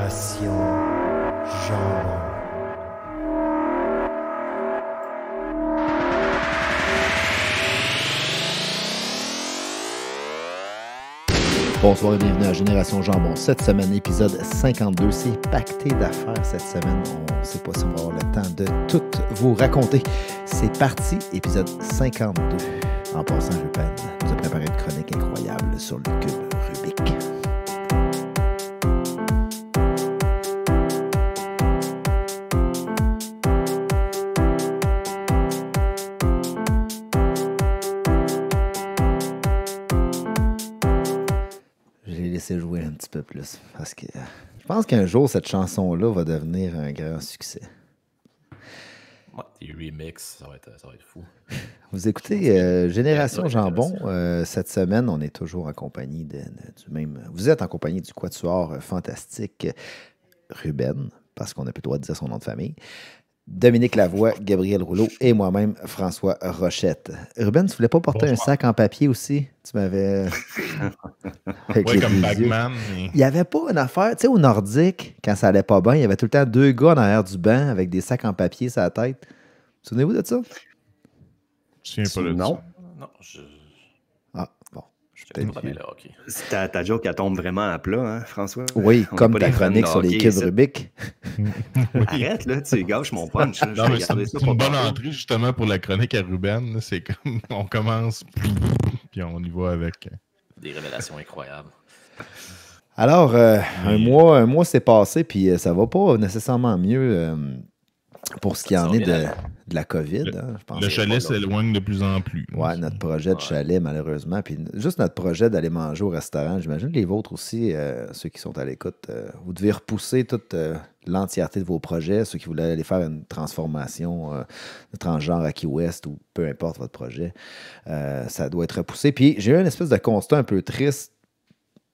Génération Jambon. Bonsoir et bienvenue à Génération Jambon. Cette semaine, épisode 52. C'est pacté d'affaires cette semaine. On ne sait pas si on va avoir le temps de tout vous raconter. C'est parti, épisode 52. En passant, Ruben nous a préparé une chronique incroyable sur le cube Rubik. Laisser jouer un petit peu plus parce que je pense qu'un jour cette chanson-là va devenir un grand succès. Ouais, des remixes, ça va être fou. Vous écoutez Génération Jambon. Cette semaine, on est toujours en compagnie du même. Vous êtes en compagnie du quatuor fantastique Ruben, parce qu'on n'a plus le droit de dire son nom de famille. Dominique Lavoie, Gabriel Rouleau et moi-même, François Rochette. Ruben, tu voulais pas porter un sac en papier aussi? Tu m'avais... Oui, comme Bagman. Mais... Il n'y avait pas une affaire, tu sais, au Nordique, quand ça allait pas bien, il y avait tout le temps deux gars en arrière du banc avec des sacs en papier sur la tête. Souvenez-vous de ça? Je ne souviens pas de non. ça. Non, Ah, bon. Ta joke, elle tombe vraiment à plat, hein, François? Oui, comme ta chronique sur les cubes Rubik. Arrête, là, tu gâches mon punch. Là. Non, mais c'est une bonne entrée, justement, pour la chronique à Ruben. Là. C'est comme, on commence, puis on y va avec... Des révélations incroyables. Alors, un mois s'est passé, puis ça va pas nécessairement mieux pour ce qui en est de la COVID. Je pense le chalet s'éloigne de plus en plus. Oui, notre projet de chalet, malheureusement. Puis juste notre projet d'aller manger au restaurant. J'imagine que les vôtres aussi, ceux qui sont à l'écoute, vous devez repousser toute l'entièreté de vos projets. Ceux qui voulaient aller faire une transformation de transgenre à Key West ou peu importe votre projet, ça doit être repoussé. Puis j'ai eu une espèce de constat un peu triste.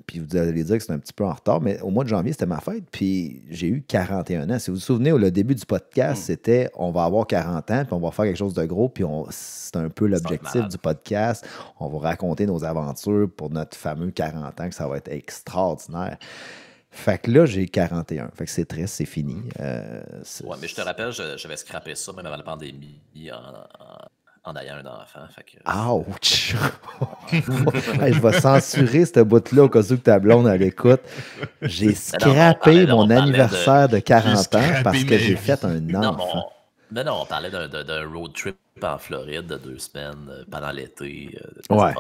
Puis vous allez dire que c'est un petit peu en retard, mais au mois de janvier, c'était ma fête, puis j'ai eu 41 ans. Si vous vous souvenez, au début du podcast, c'était on va avoir 40 ans, puis on va faire quelque chose de gros, puis c'est un peu l'objectif du podcast. On va raconter nos aventures pour notre fameux 40 ans, que ça va être extraordinaire. Fait que là, j'ai 41. Fait que c'est triste, c'est fini. Ouais, mais je te rappelle, j'avais scrappé ça même avant la pandémie en ayant un enfant. Fait que... Ouch! Je vais censurer ce bout-là au cas où ta blonde à l'écoute. J'ai scrappé mon anniversaire de 40 ans parce que j'ai fait un enfant. Non, on parlait d'un road trip en Floride de 2 semaines pendant l'été. Ouais.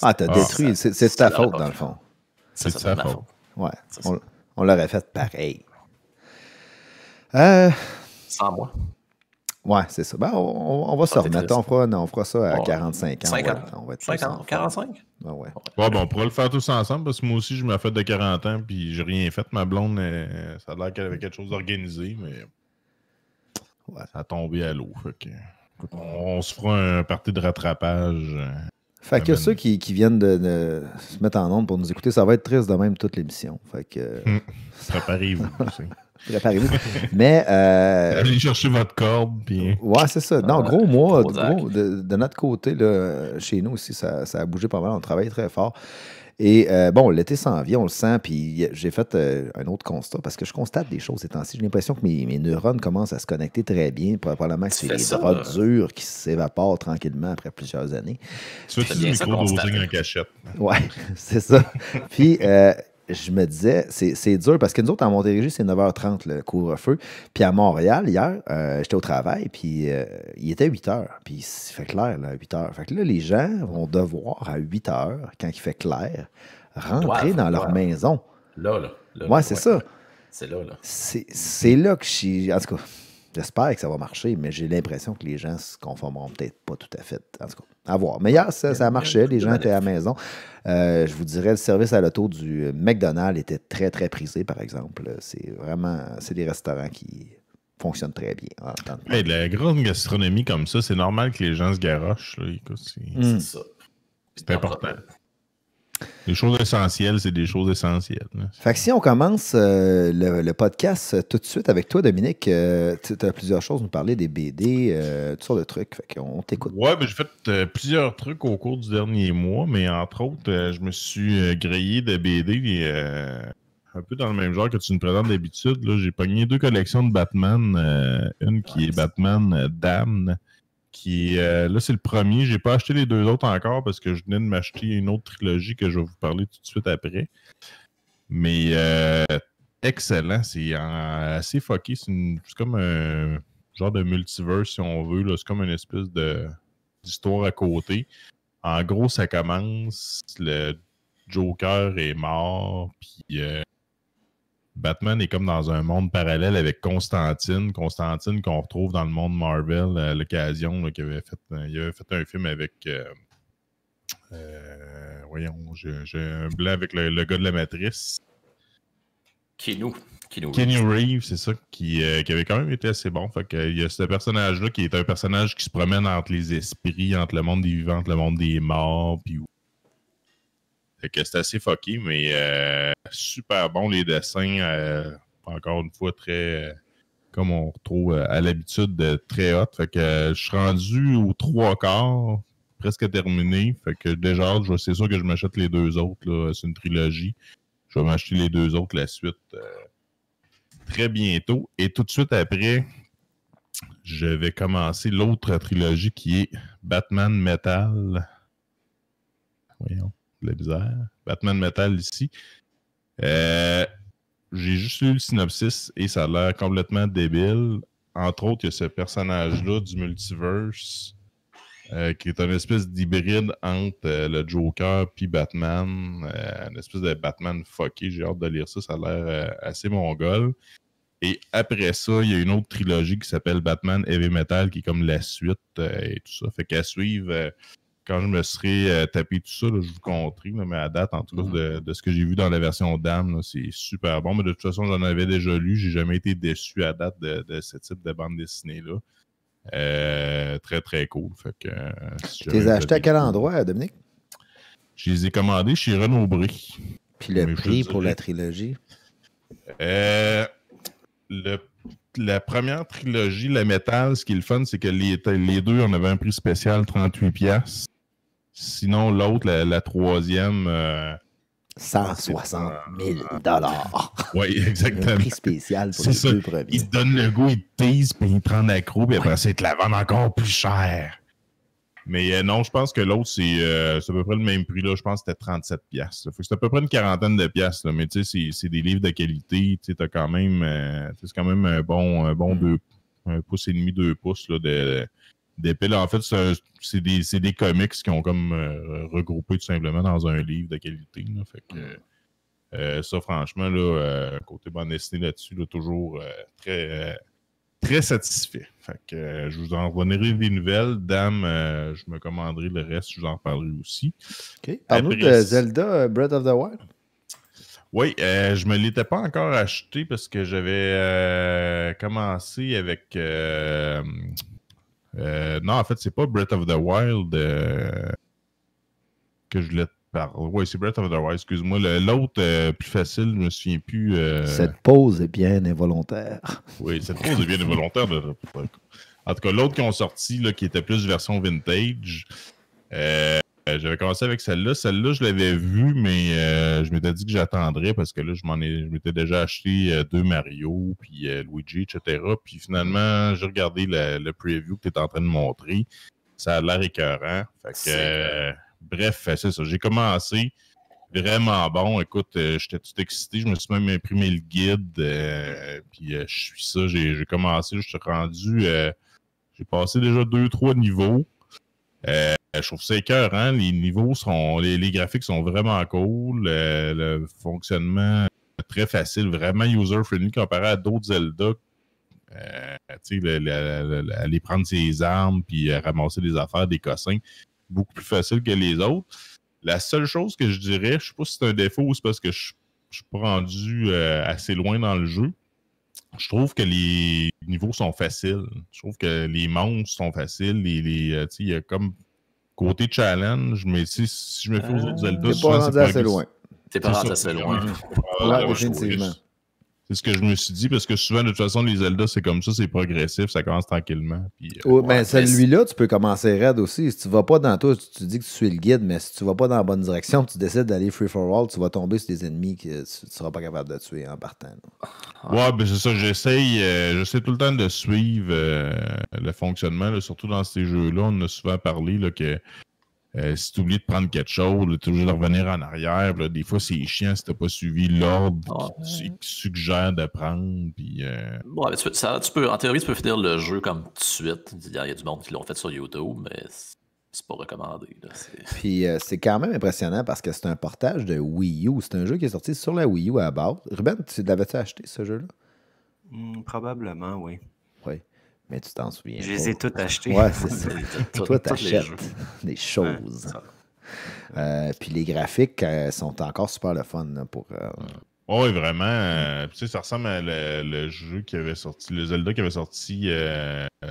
T'as détruit. C'est ta faute, dans le fond. C'est ta faute. Ouais. On l'aurait fait pareil. Sans moi. Ouais, c'est ça. Ben, on va se remettre. On fera ça à 45 ans. 50, on va être 50 45? Ouais. Bon, on pourra le faire tous ensemble parce que moi aussi, je m'ai fait de 40 ans puis j'ai rien fait. Ma blonde, ça a l'air qu'elle avait quelque chose d'organisé, mais ça a tombé à l'eau. On se fera un party de rattrapage. Fait que ceux qui viennent de se mettre en onde pour nous écouter, ça va être triste de même toute l'émission. Fait que... Préparez-vous. Préparez-vous. Mais... allez chercher votre corde. Puis... Ouais, c'est ça. Non, gros mois, de notre côté, là, chez nous aussi, ça a bougé pas mal. On travaille très fort. Et bon, l'été s'en vient, on le sent. Puis j'ai fait un autre constat parce que je constate des choses ces temps-ci. J'ai l'impression que mes neurones commencent à se connecter très bien. Probablement que c'est les drogues dures qui s'évaporent tranquillement après plusieurs années. Tu fais du micro-dosing en cachette. Ouais, c'est ça. Puis... je me disais, c'est dur parce que nous autres, à Montérégie, c'est 9h30 le couvre-feu. Puis à Montréal, hier, j'étais au travail, puis il était 8h. Puis il fait clair, là, à 8h. Fait que là, les gens vont devoir, à 8h, quand il fait clair, rentrer dans leur maison. Là. Ouais, c'est ça. C'est là. C'est là que je suis... En tout cas, j'espère que ça va marcher, mais j'ai l'impression que les gens se conformeront peut-être pas tout à fait. En tout cas, à voir. Mais hier, ça marchait. Les gens étaient à la maison. Je vous dirais, le service à l'auto du McDonald's était très, très prisé, par exemple. C'est des restaurants qui fonctionnent très bien. De la grande gastronomie comme ça, c'est normal que les gens se garochent. Là. Écoute, c'est ça. C'est important. Les choses essentielles, c'est des choses essentielles. Là. Fait que si on commence le podcast tout de suite avec toi, Dominique, tu as plusieurs choses à nous parler, des BD, toutes sortes de trucs. Fait qu'on t'écoute. Ouais, ben, j'ai fait plusieurs trucs au cours du dernier mois, mais entre autres, je me suis grillé de BD un peu dans le même genre que tu nous présentes d'habitude. Là, j'ai pogné 2 collections de Batman. Une qui est Batman Damned, qui est, là, c'est le premier. J'ai pas acheté les 2 autres encore parce que je venais de m'acheter une autre trilogie que je vais vous parler tout de suite après. Mais excellent. C'est assez fucké. C'est comme un genre de multiverse, si on veut. Là. C'est comme une espèce d'histoire à côté. En gros, ça commence, le Joker est mort, puis Batman est comme dans un monde parallèle avec Constantine. Constantine qu'on retrouve dans le monde Marvel à l'occasion, là, il avait fait un film avec... voyons, j'ai un blanc avec le gars de la Matrice. Keanu Reeves, c'est ça, qui avait quand même été assez bon. Fait que, il y a ce personnage-là qui est un personnage qui se promène entre les esprits, entre le monde des vivants, entre le monde des morts. Puis... Fait que c'est assez fucké, mais super bon les dessins. Encore une fois, très comme on retrouve à l'habitude, très hot. Fait que je suis rendu aux 3/4, presque terminé. Fait que déjà, c'est sûr que je m'achète les 2 autres. Là, c'est une trilogie. Je vais m'acheter les 2 autres, la suite, très bientôt. Et tout de suite après, je vais commencer l'autre trilogie qui est Batman Metal. Voyons, de la bizarre. Batman Metal ici. J'ai juste lu le synopsis et ça a l'air complètement débile. Entre autres, il y a ce personnage-là du multiverse qui est une espèce d'hybride entre le Joker puis Batman. Une espèce de Batman fucké. J'ai hâte de lire ça. Ça a l'air assez mongol. Et après ça, il y a une autre trilogie qui s'appelle Batman Heavy Metal qui est comme la suite et tout ça. Fait qu'à suivre, quand je me serai tapé tout ça, là, je vous compterai. Mais à date, en tout cas, de ce que j'ai vu dans la version Dame, c'est super bon. Mais de toute façon, j'en avais déjà lu. J'ai jamais été déçu à date de ce type de bande dessinée-là. Très, très cool. Fait que, si tu les as achetés à quel endroit, Dominique? Je les ai commandés chez Renaud Bré. Puis le prix pour la trilogie? La première trilogie, la métal, ce qui est le fun, c'est que les 2, on avait un prix spécial 38$. Sinon, l'autre, la troisième... 160 000 $. Oui, exactement. Un prix spécial pour les 2 premiers. Il te donne le goût, il te tease, puis il te prend l'accro, puis après ça, il te la vend encore plus cher. Mais non, je pense que l'autre, c'est à peu près le même prix. Là. Je pense que c'était 37$. C'est à peu près une quarantaine de piastres. Là. Mais tu sais, c'est des livres de qualité. Tu sais, t'as quand même, c'est quand même un bon 1,5 pouces, 2 pouces là, d'épée. En fait, c'est des comics qui ont comme regroupé tout simplement dans un livre de qualité. Là. Fait que ça, franchement, là, côté bande dessinée là-dessus, là, toujours très satisfait. Fait que je vous en reviendrai des nouvelles. Dame, je me commanderai le reste, je vous en reparlerai aussi. OK. Parle-nous de Zelda Breath of the Wild. Oui, je me l'étais pas encore acheté parce que j'avais commencé avec... non, en fait, c'est pas Breath of the Wild que je voulais te parler. Oui, c'est Breath of the Wild, excuse-moi. L'autre, plus facile, je me souviens plus... Cette pause est bien involontaire. Oui, cette pause est bien involontaire. En tout cas, l'autre qui ont sorti, là, qui était plus version vintage, j'avais commencé avec celle-là. Celle-là, je l'avais vue, mais je m'étais dit que j'attendrais parce que là, je m'étais déjà acheté 2 Mario, puis Luigi, etc. Puis finalement, j'ai regardé le preview que tu étais en train de montrer. Ça a l'air écœurant. Fait que, bref, c'est ça. J'ai commencé. Vraiment bon. Écoute, j'étais tout excité. Je me suis même imprimé le guide. Puis je suis ça. J'ai commencé. Je suis rendu. J'ai passé déjà 2-3 niveaux. Je trouve ça écœurant. Les niveaux sont. Les graphiques sont vraiment cool. Le fonctionnement très facile, vraiment user-friendly comparé à d'autres Zelda. Tu sais, aller prendre ses armes puis ramasser des affaires, des cossins. Beaucoup plus facile que les autres. La seule chose que je dirais, je ne sais pas si c'est un défaut ou c'est parce que je ne suis pas rendu assez loin dans le jeu. Je trouve que les niveaux sont faciles. Je trouve que les monstres sont faciles. Il y a comme côté challenge, mais si je me fie aux autres Zelda, t'es pas rendu assez loin. T'es pas rendu assez loin. Ouais, définitivement. C'est ce que je me suis dit, parce que souvent, de toute façon, les Zelda, c'est comme ça, c'est progressif, ça commence tranquillement. Puis, ben, celui-là, tu peux commencer raide aussi. Si tu vas pas dans toi, tu dis que tu suis le guide, mais si tu vas pas dans la bonne direction, tu décides d'aller free for all, tu vas tomber sur des ennemis que tu seras pas capable de tuer en partant. Ouais, ben c'est ça, j'essaie tout le temps de suivre le fonctionnement, là, surtout dans ces jeux-là. On a souvent parlé là, que si tu oublies de prendre quelque chose, tu es obligé de revenir en arrière. Là, des fois, c'est chiant si tu n'as pas suivi l'ordre qui suggère de prendre. Puis, ouais, mais tu peux, en théorie, tu peux finir le jeu comme tout de suite. Il y a du monde qui l'ont fait sur YouTube, mais c'est pas recommandé. Là. Puis c'est quand même impressionnant parce que c'est un portage de Wii U. C'est un jeu qui est sorti sur la Wii U à la base. Ruben, l'avais-tu acheté, ce jeu-là? Probablement, oui. Oui. Mais tu t'en souviens. Je les ai tous achetés. Ouais, c'est ça. Toi, t'achètes des choses. Puis les graphiques sont encore super le fun là, pour. Oui, vraiment. Tu sais, ça ressemble à le jeu qui avait sorti, le Zelda qui avait sorti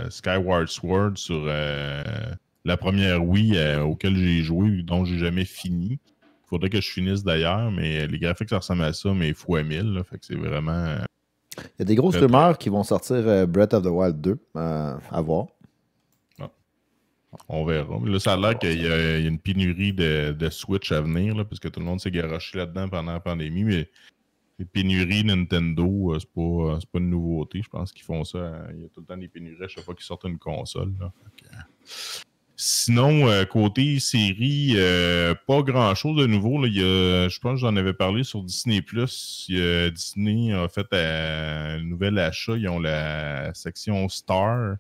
Skyward Sword sur la première Wii auquel j'ai joué, dont j'ai jamais fini. Il faudrait que je finisse d'ailleurs, mais les graphiques, ça ressemble à ça, mais fois 1000. Là, fait que c'est vraiment. Il y a des grosses rumeurs qui vont sortir Breath of the Wild 2 à voir. On verra. Là, ça a l'air qu'il y a une pénurie de Switch à venir, là, parce que tout le monde s'est garoché là-dedans pendant la pandémie, mais les pénuries Nintendo, c'est pas une nouveauté. Je pense qu'ils font ça. Il y a tout le temps des pénuries à chaque fois qu'ils sortent une console. Là. Sinon, côté série, pas grand-chose de nouveau. Là. Je pense que j'en avais parlé sur Disney+. Disney a fait un nouvel achat. Ils ont la section Star.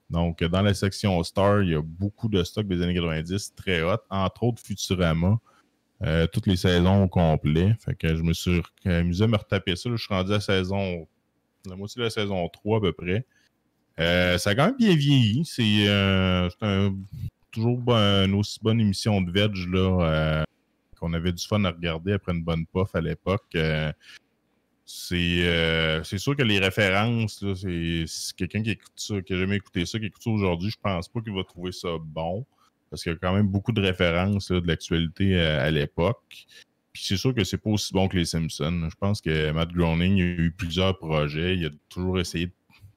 Donc, dans la section Star, il y a beaucoup de stocks des années 90 très hot, entre autres Futurama. Toutes les saisons au complet. Fait que je me suis amusé à me retaper ça. Là, je suis rendu à la moitié de la saison 3 à peu près. Ça a quand même bien vieilli. C'est toujours une aussi bonne émission de veg là, qu'on avait du fun à regarder après une bonne puff à l'époque. C'est sûr que les références, là, c'est quelqu'un qui écoute ça, qui n'a jamais écouté ça, qui écoute ça aujourd'hui, je pense pas qu'il va trouver ça bon. Parce qu'il y a quand même beaucoup de références là, de l'actualité à l'époque. Puis c'est sûr que c'est pas aussi bon que les Simpsons. Je pense que Matt Groening a eu plusieurs projets. Il a toujours essayé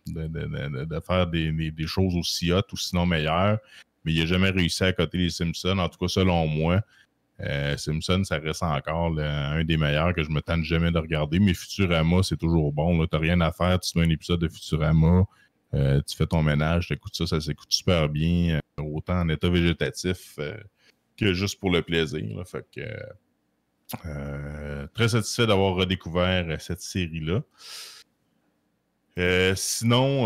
de faire des choses aussi hot ou sinon meilleures. Mais il n'a jamais réussi à coter les Simpsons. En tout cas, selon moi, Simpsons, ça reste encore un des meilleurs que je me tente jamais de regarder. Mais Futurama, c'est toujours bon. Tu n'as rien à faire. Tu mets un épisode de Futurama. Tu fais ton ménage, tu écoutes ça s'écoute super bien, autant en état végétatif que juste pour le plaisir. Là. Fait que très satisfait d'avoir redécouvert cette série-là. Sinon,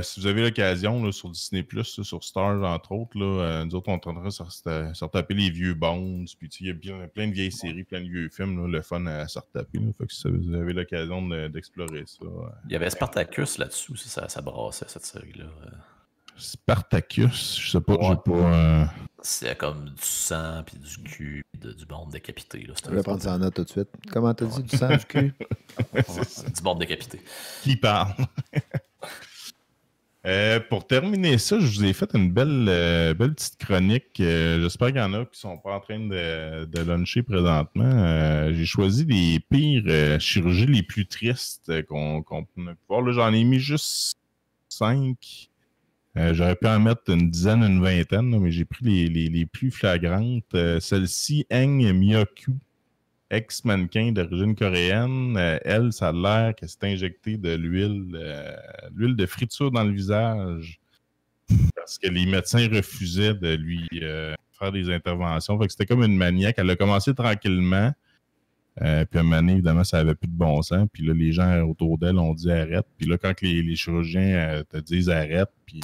si vous avez l'occasion là, sur Disney+, là, sur Stars, entre autres, là, nous autres, on est en train de se retaper les vieux Bones, puis il y a plein de vieilles séries, plein de vieux films, là, le fun à se retaper. Là, fait que si vous avez l'occasion d'explorer ça. Il y avait Spartacus là-dessus, ça brassait cette série-là. Spartacus, je sais pas, ouais. j'ai pas... C'est comme du sang, puis du cul, puis du monde décapité. Là. Je vais prendre ça en note tout de suite. Comment t'as dit, du sang, du cul? Du monde décapité. Qui parle? Pour terminer ça, je vous ai fait une belle petite chronique. J'espère qu'il y en a qui sont pas en train de luncher présentement. J'ai choisi les pires chirurgies les plus tristes qu'on peut voir. Là, j'en ai mis juste 5. J'aurais pu en mettre une dizaine, une vingtaine, là, mais j'ai pris les plus flagrantes. Celle-ci, Eng Myoku, ex-mannequin d'origine coréenne. Elle, ça a l'air qu'elle s'est injectée de l'huile de friture dans le visage parce que les médecins refusaient de lui faire des interventions. Fait que c'était comme une maniaque. Elle a commencé tranquillement. Puis à un moment donné, évidemment, ça n'avait plus de bon sens. Puis là, les gens autour d'elle ont dit arrête. Puis là, quand les chirurgiens te disent arrête, puis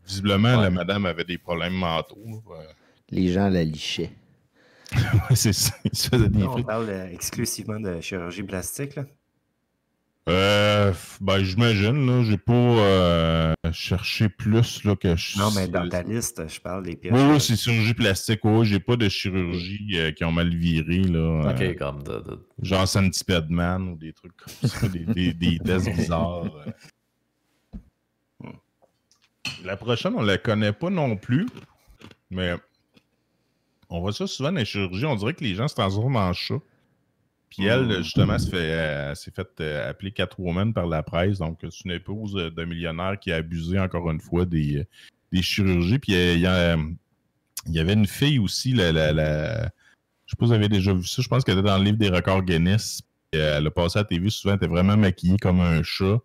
visiblement, la madame avait des problèmes mentaux. Les gens la lichaient. C'est ça. Ils se faisaient des On parle exclusivement de chirurgie plastique, là? Ben, j'imagine, là, j'ai pas cherché plus là, que je... Non, mais dans ta liste, je parle des pires. Oui, c'est chirurgie plastique. Oui, j'ai pas de chirurgie qui ont mal viré. Là, OK, comme genre Centipede Man ou des trucs comme ça, des tests bizarres. La prochaine, on la connaît pas non plus, mais on voit ça souvent dans les chirurgies. On dirait que les gens se transforment en chat. Puis elle, justement, s'est fait appeler Catwoman par la presse. Donc, c'est une épouse d'un millionnaire qui a abusé, encore une fois, des chirurgies. Puis il y avait une fille aussi, je sais pas si vous avez déjà vu ça, je pense qu'elle était dans le livre des records Guinness. Elle a passé à la TV souvent, elle était vraiment maquillée comme un chat.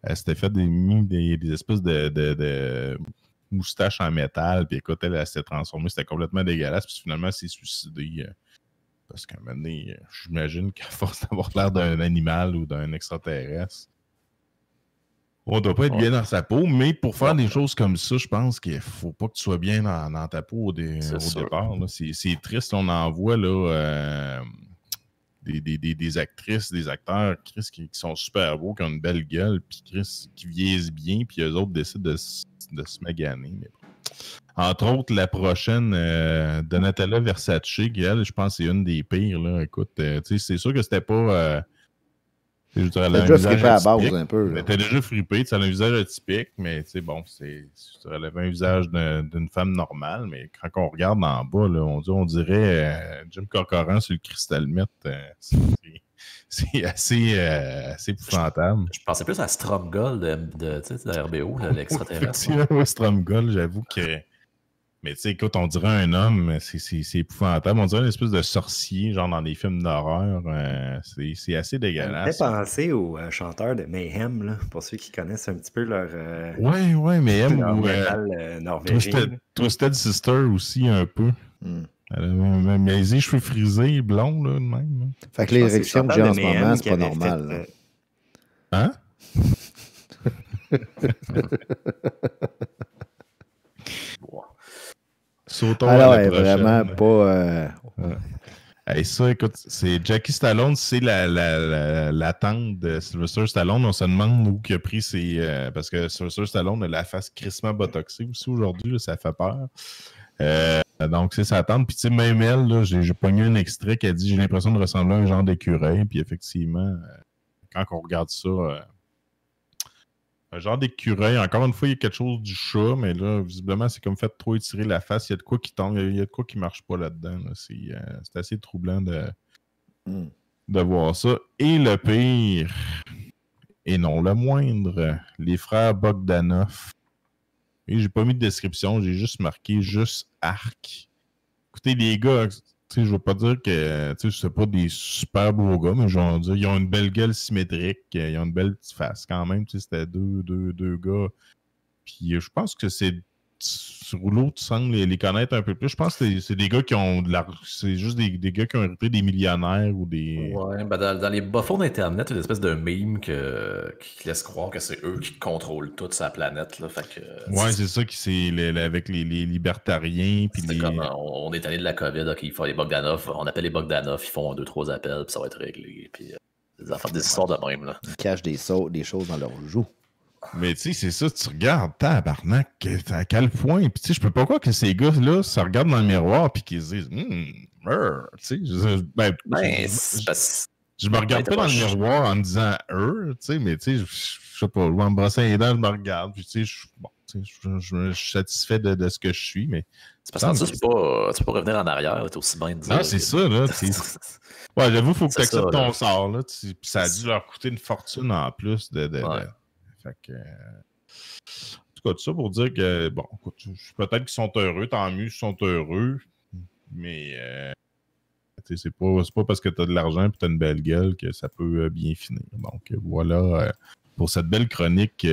Elle s'était fait des espèces de moustaches en métal. Puis écoute, elle s'est transformée, c'était complètement dégueulasse. Puis finalement, elle s'est suicidée. Parce qu'à un moment donné, j'imagine qu'à force d'avoir l'air d'un animal ou d'un extraterrestre, on doit pas être bien dans sa peau, mais pour faire des choses comme ça, je pense qu'il faut pas que tu sois bien dans ta peau au départ. Là. C'est triste, on en voit là, des actrices, des acteurs, Chris, qui sont super beaux, qui ont une belle gueule, puis Chris, qui vieillissent bien, puis eux autres décident de se maganer. Mais bon. Entre autres, la prochaine, Donatella Versace, qui, elle, je pense que c'est une des pires. Là. Écoute, c'est sûr que c'était pas... elle a déjà frippé à la base un peu. Elle était déjà frippée, elle a un visage atypique, mais bon, elle avait un visage d'une femme normale, mais quand on regarde en bas, là, on dirait Jim Corcoran sur le cristal meth. C'est assez épouvantable. Je pensais plus à Stromgol de RBO, l'extraterrestre. Oui, Stromgol, j'avoue que... Mais tu sais, écoute, on dirait un homme, c'est épouvantable. On dirait une espèce de sorcier, genre dans des films d'horreur. C'est assez dégueulasse. Ça me fait penser aux chanteurs de Mayhem, là, pour ceux qui connaissent un petit peu leur... Ouais, Mayhem. Leur métal norvégien. Twisted Sister aussi, un peu. Elle a les cheveux frisés, blonds, là, de même. Là. Fait que l'érection que j'ai en ce moment, c'est pas normal. Hein? Sautons alors, à la prochaine. Vraiment pas... Hey, ça, écoute, c'est Jackie Stallone, c'est la tante de Sylvester Stallone. On se demande où il a pris ses... parce que Sylvester Stallone a la face crissement botoxée aussi aujourd'hui, là, ça fait peur. Donc, c'est sa tante. Puis, tu sais, même elle, là, j'ai pogné un extrait qui a dit « J'ai l'impression de ressembler à un genre d'écureuil. » Puis, effectivement, quand on regarde ça... un genre d'écureuil. Encore une fois, il y a quelque chose du chat, mais là, visiblement, c'est comme fait trop étirer la face. Il y a de quoi qui tombe, il y a de quoi qui marche pas là-dedans. Là. C'est assez troublant de voir ça. Et le pire, et non le moindre, les frères Bogdanov. Et j'ai pas mis de description, j'ai juste marqué juste arc. Écoutez, les gars, je veux pas dire que c'est pas des super beaux gars, mais je veux dire, ils ont une belle gueule symétrique, ils ont une belle petite face quand même. C'était deux gars. Puis je pense que c'est Rouleau, tu sembles les connaître un peu plus. Je pense que c'est des gars qui ont de l'argent. C'est juste des gars qui ont hérité des millionnaires ou des. Ouais, ben dans les bas-fonds d'Internet, il y a une espèce de meme qui laisse croire que c'est eux qui contrôlent toute sa planète. Là, fait que, ouais, c'est ça qui c'est avec les libertariens. Puis comme on est allé de la COVID, ok, il faut les Bogdanov, on appelle les Bogdanov, ils font 2-3 appels, puis ça va être réglé. Puis des histoires de même. Là. Ils cachent des choses dans leur joue. Mais tu sais, c'est ça, tu regardes, tabarnak, à quel point. Puis tu sais, je peux pas croire que ces gars-là se regardent dans le miroir puis qu'ils se disent, tu sais, je me regarde pas dans le miroir en me disant, tu sais, mais tu sais, je sais pas, en me brossant les dents, je me regarde, puis tu sais, je suis satisfait de ce que je suis, mais. C'est parce que tu peux pas revenir en arrière, t'es aussi bien de dire. Non, c'est ça, là. Ouais, j'avoue, il faut que tu acceptes ton sort, là. Puis ça a dû leur coûter une fortune en plus Fait que, en tout cas, tout ça pour dire que, bon, peut-être qu'ils sont heureux, tant mieux, ils sont heureux, mais c'est pas parce que tu as de l'argent et tu as une belle gueule que ça peut bien finir. Donc, voilà pour cette belle chronique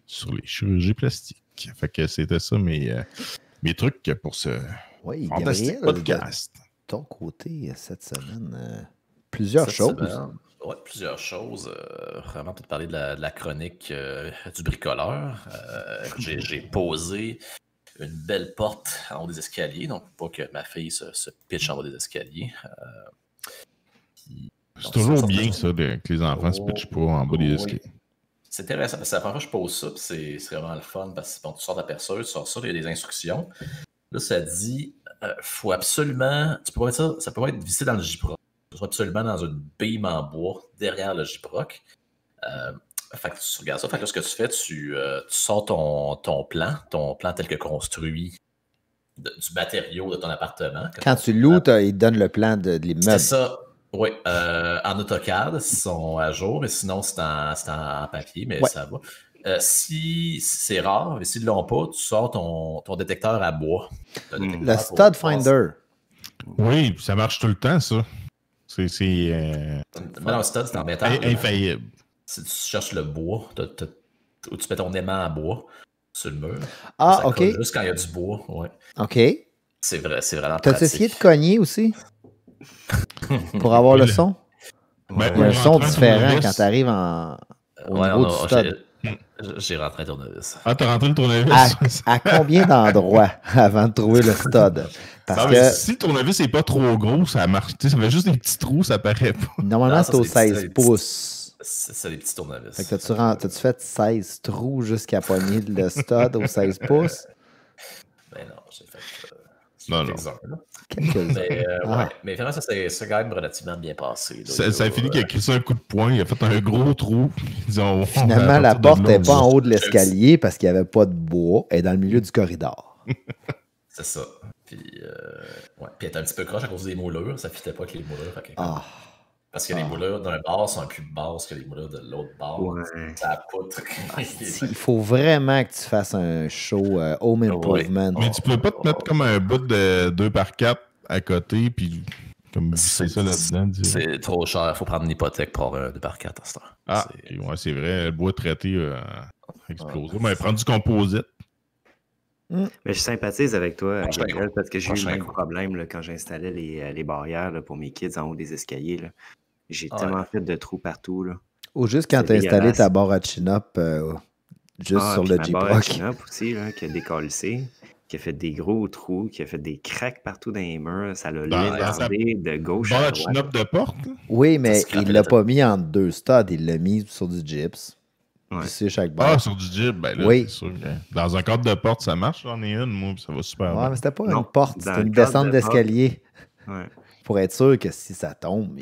sur les chirurgies plastiques. Fait que c'était ça mes trucs pour ce fantastique podcast. De ton côté, cette semaine, plusieurs choses. Oui, plusieurs choses. Vraiment, peut-être parler de la chronique du bricoleur. J'ai posé une belle porte en haut des escaliers, donc pas que ma fille se pitche en haut des escaliers. C'est toujours bien, ça, que les enfants se pitchent pas en bas des escaliers. C'est intéressant, parce que la première fois que je pose ça, c'est vraiment le fun, parce que bon, tu sors de la perceuse, tu sors ça, il y a des instructions. Là, ça dit, faut absolument, tu peux pas mettre ça, ça peut pas être vissé dans le J-Proc. Tu seras absolument dans une bime en bois derrière le J-Proc. Fait que tu regardes ça. Fait que là, ce que tu fais, tu sors ton plan tel que construit du matériau de ton appartement. Quand tu loues, ils te donnent le plan de l'immeuble. C'est ça. Oui, en AutoCAD, ils sont à jour, et sinon, c'est en papier, mais Ouais. ça va. Si c'est rare, et s'ils ne l'ont pas, tu sors ton détecteur à bois. T'as un détecteur Le pour Stud passer- Finder. Oui, puis ça marche tout le temps, ça. C'est Mais non, le stud, c'est en métal. là. infaillible. Si tu cherches le bois, où tu mets ton aimant à bois sur le mur. Ah, ça OK. colle juste quand il y a du bois. Ouais. OK. C'est vraiment T'as pratique. essayé de cogner aussi? Pour avoir le son? Ben, Il y a un en son rentrant différent tournevis. quand t'arrives au niveau du stud. J'ai rentré un tournevis. Ah, t'as rentré le tournevis? À combien d'endroits avant de trouver le stud? Parce Non, mais que si le tournevis n'est pas trop gros, ça marche. Tu sais, ça fait juste des petits trous, ça paraît pas. normalement, Non, c'est au ça, c'est 16 des pouces. C'est des petits tournevis. Fait que t'as-tu fait 16 trous jusqu'à pogner le stud au 16 pouces? Ben non, j'ai fait. Non, non. quelques-uns, là. Quelques-uns. Mais, Ah. ouais. Mais vraiment, ça s'est quand même relativement bien passé. Là. Ça a fini qu'il a crissé un coup de poing, il a fait un gros trou. Finalement, la porte n'est pas en haut de l'escalier parce qu'il n'y avait pas de bois. Elle est dans le milieu du corridor. C'est ça. Puis, ouais. Puis elle était un petit peu croche à cause des moulures. Ça ne fitait pas avec les moulures. Fait que, Ah. Parce que les moulures d'un bar sont plus basses que les moulures de l'autre bar. Ouais. Ça poutre. Il faut vraiment que tu fasses un show Home Improvement. Mais tu peux pas te mettre comme un bout de 2x4 à côté, puis comme visser ça là-dedans. C'est trop cher. Il faut prendre une hypothèque pour avoir un 2x4 à ce temps. Ah, ok, ouais, c'est vrai. Le bois traité explosé. Mais prendre du composite. Mais je sympathise avec toi, Prochain Gabriel, parce que j'ai eu le même coup. problème là, quand j'installais les barrières là, pour mes kids en haut des escaliers. Là. J'ai Ah tellement ouais. fait de trous partout. Là. Ou juste quand C'est tu as installé dégueulasse. ta barre à chin-up juste sur puis le ma Jeep barre à Rock. chin-up aussi, là, qui a décalissé, qui a fait des gros trous, qui a fait des cracks partout dans les murs. Ça l'a lézardé de gauche Bon, à la droite. chin-up de porte. Là. Oui, mais Ça se il l'a pas mis entre deux studs. Il l'a mis sur du gyps. Ouais. Vissé chaque Ah, barre. sur du Jeep, ben là, Oui. c'est sûr que dans un cadre de porte, ça marche. J'en ai une, moi, puis ça va super Ouais, bien. mais c'était pas Non, une porte, dans c'était le une cadre descente de d'escalier. Ouais. Pour être sûr que si ça tombe,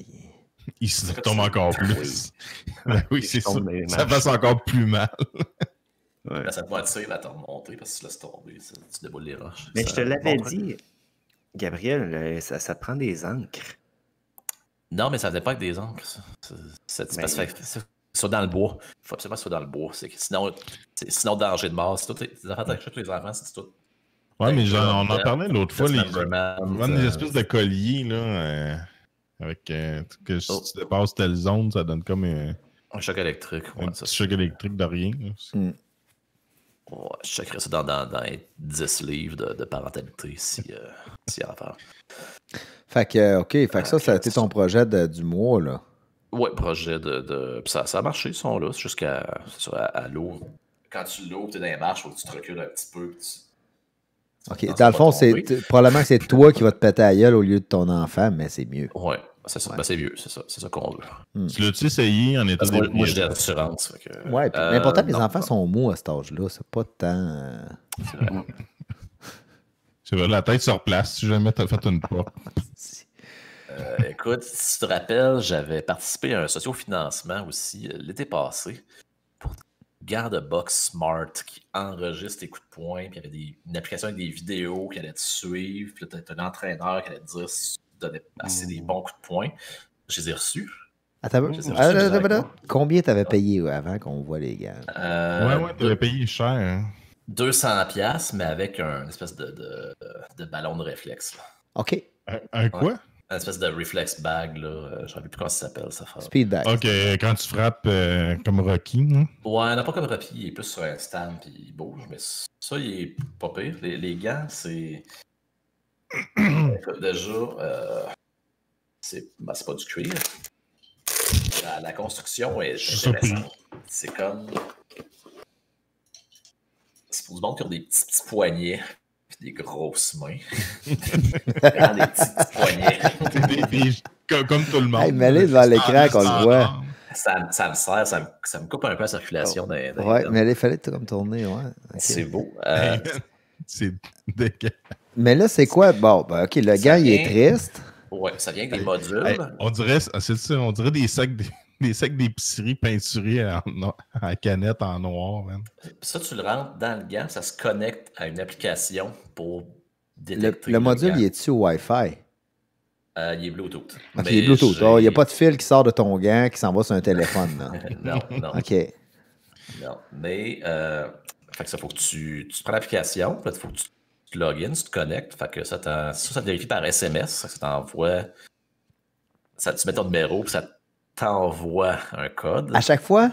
Il se tombe encore plus. Ben oui, c'est ça. tombe dans les Ça marches. passe encore plus mal. Ouais. Là, ça te motive à te remonter parce que tu laisses tomber. Tu déboules les roches. Mais Ça- je te l'avais bon truc. dit, Gabriel, ça te prend des encres. Non, mais ça ne pas avec des encres. Ça. C'est parce que c'est soit dans le bois. Il faut absolument que ce soit dans le bois. Sinon, danger de mort. C'est tout. Les enfants t'achètent les enfants, c'est tout. Ouais, mais Ben, on en parlait l'autre fois. Ils Slumberman, vendent des espèces de colliers, là, avec que si tu dépasses telle zone, ça donne comme un choc électrique. un Ouais, petit ça, choc électrique de rien. Là. ouais, je checkerais ça dans les 10 livres de parentalité s'il y a à faire. Fait que, OK, fait que ça a été ton projet du mois, là. Ouais, projet de. Puis ça a marché, ils sont là, jusqu'à à l'eau. Quand tu l'ouvres, tu es dans les marches, faut que tu te recules un petit peu. OK, dans le fond, probablement que c'est toi qui vas te péter à gueule au lieu de ton enfant, mais c'est mieux. Ouais, c'est ça. Ben, c'est vieux, c'est ça qu'on veut. Tu l'as-tu essayé en état Parce que moi, d'ébriété? j'ai des assurances. Fait que, Ouais, mais pourtant, les non, enfants sont mous à cet âge-là. C'est pas tant. c'est vrai. C'est vrai, la tête sur place si jamais t'as fait une porte. Écoute, si tu te rappelles, j'avais participé à un sociofinancement aussi l'été passé pour Garde-Box Smart qui enregistre tes coups de poing. Puis il y avait une application avec des vidéos qui allait te suivre. Puis là, tu as un entraîneur qui allait te dire si tu donnais assez des bons coups de poing. Je les ai reçus. Attends, Je les ai reçus, attends, combien t'avais payé avant qu'on voit les gars? Ouais, t'avais payé cher. Hein? 200$, mais avec un espèce de ballon de réflexe. Là. OK. Un quoi? Un espèce de reflex bag, là. Je ne sais plus comment ça s'appelle, ça. Speedback. Ok, quand tu frappes comme Rocky. Hein? Ouais, non, pas comme Rocky, il est plus sur un stand puis il bouge, mais ça, il est pas pire. Les gants, c'est. Déjà, c'est pas du cuir. La construction est intéressante. C'est comme. C'est pour du monde qui ont des petits poignets puis des grosses mains. Vraiment des petits poignets. Comme tout le monde. Hey, mets-les devant l'écran qu'on le voit. Ça me sert, ça me coupe un peu la circulation. Ouais, mais il fallait comme tourner, ouais. Okay. C'est beau. C'est dégueulasse. Mais là, c'est quoi? Bon, ben, OK, le gars, il est triste. Ouais, ça vient avec des modules. Hey, on dirait des sacs d'épicerie peinturés en canette en noir. Man. Ça, tu le rentres dans le gant, ça se connecte à une application pour détecter Le module, gant. il est-tu au Wi-Fi? Il est Bluetooth. Ok, il est Bluetooth. Il n'y a pas de fil qui sort de ton gant qui s'en va sur un téléphone. Là. Non. OK. Non. Mais, fait que ça, faut que tu prends l'application, il faut que tu te login, tu te connectes. Fait que ça te vérifie par SMS. Ça t'envoie. Tu mets ton numéro, puis ça t'envoie un code. À chaque fois?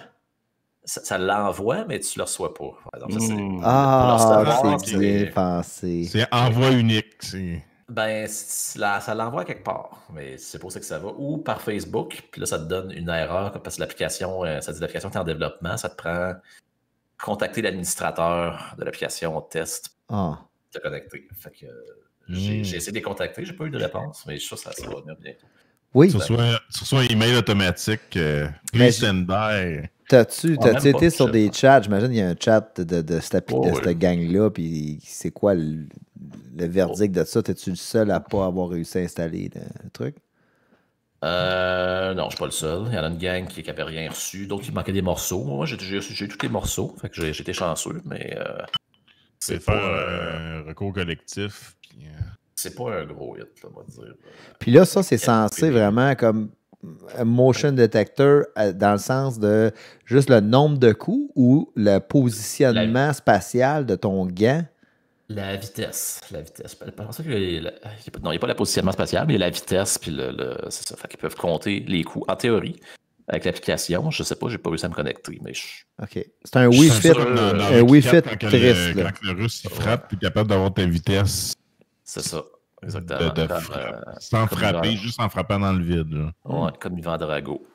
Ça l'envoie, mais tu ne le reçois pas. Par exemple, c'est bien pensé. C'est envoi unique. Ben, ça l'envoie quelque part, mais c'est pour ça que ça va. Ou par Facebook, puis là, ça te donne une erreur, parce que l'application, ça dit l'application est en développement, ça te prend contacter l'administrateur de l'application test te connecter. Fait que j'ai essayé de les contacter, j'ai pas eu de réponse, mais je suis sûr que ça va venir bientôt. Oui. Sur soit un email automatique, please stand by. T'as-tu été sur des chats? J'imagine qu'il y a un chat de cette gang-là, puis c'est quoi le verdict de ça? T'es-tu le seul à pas avoir réussi à installer le truc? Non, je suis pas le seul. Il y en a une gang qui n'avait rien reçu, d'autres qui manquaient des morceaux. Moi, j'ai eu tous les morceaux, fait que j'ai été chanceux, mais c'est faire un recours collectif. Puis, c'est pas un gros hit, là, on va dire. Puis là, ça, c'est censé vraiment comme un motion detector dans le sens de juste le nombre de coups ou le positionnement spatial de ton gant? La vitesse. Non, il n'y a pas le positionnement spatial, mais il y a la vitesse, puis c'est ça. Fait qu'ils peuvent compter les coups. En théorie, avec l'application, je sais pas, j'ai pas réussi à me connecter, mais OK. C'est un Wi-Fi triste. Quand le russe il frappe, tu es capable d'avoir ta vitesse. C'est ça. Exactement. Sans frapper, juste en frappant dans le vide. Là. Ouais, comme Yvan Drago.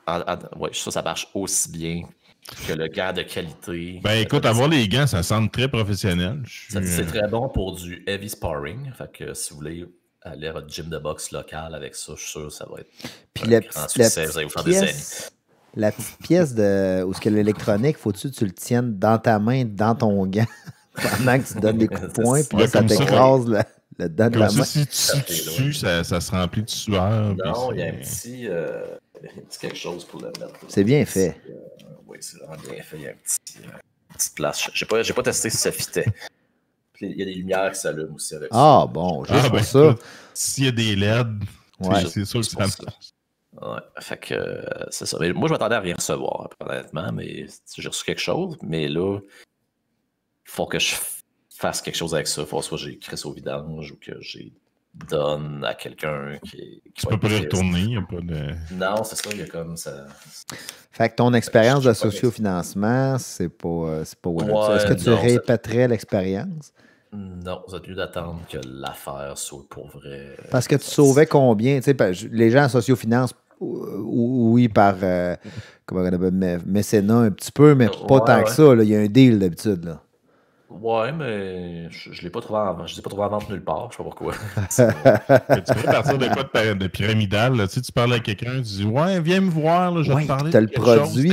Ouais, ça marche aussi bien que le gant de qualité. Ben écoute, avoir les gants, ça semble très professionnel. C'est très bon pour du heavy sparring. Fait que si vous voulez aller à votre gym de boxe local avec ça, je suis sûr que ça va être un grand succès. Vous allez vous faire des amis. La petite pièce où ce que l'électronique, faut-tu que tu le tiennes dans ta main, dans ton gant, pendant que tu donnes des coups de poing, puis là, ça t'écrase le dedans de la main. Si tu tues, ça se remplit de sueur. Non, il y a un petit quelque chose pour le mettre. C'est bien fait. Oui, c'est vraiment bien fait. Il y a une petite place. J'ai pas testé si ça fitait. Puis il y a des lumières qui s'allument aussi avec ça. Bon, juste pour ça. S'il y a des LED, c'est sûr que ça marche. Ouais, fait que c'est ça. Mais moi, je m'attendais à rien recevoir, honnêtement, mais j'ai reçu quelque chose. Mais là, il faut que je fasse quelque chose avec ça. Il faut soit j'ai crisse au vidange ou que j'ai donne à quelqu'un qui tu peux pas les retourner, il n'y a pas de... Non, c'est ça, il y a comme ça... Fait que ton expérience de sociofinancement, c'est pas Ouais, est-ce que tu répéterais l'expérience? Non, ça a mieux d'attendre que l'affaire soit pour vrai. Parce que tu sauvais combien? Les gens en sociofinance, oui, par comment on appelle, mécénat un petit peu, mais pas tant que ça. Il y a un deal d'habitude. Là. Ouais, mais je l'ai pas trouvé en vente. Je l'ai pas trouvé en vente nulle part. Je sais pas pourquoi. Tu peux partir de quoi de pyramidal? Là? Tu parles à quelqu'un, tu dis ouais, viens me voir, là, je vais te parler. Tu as le produit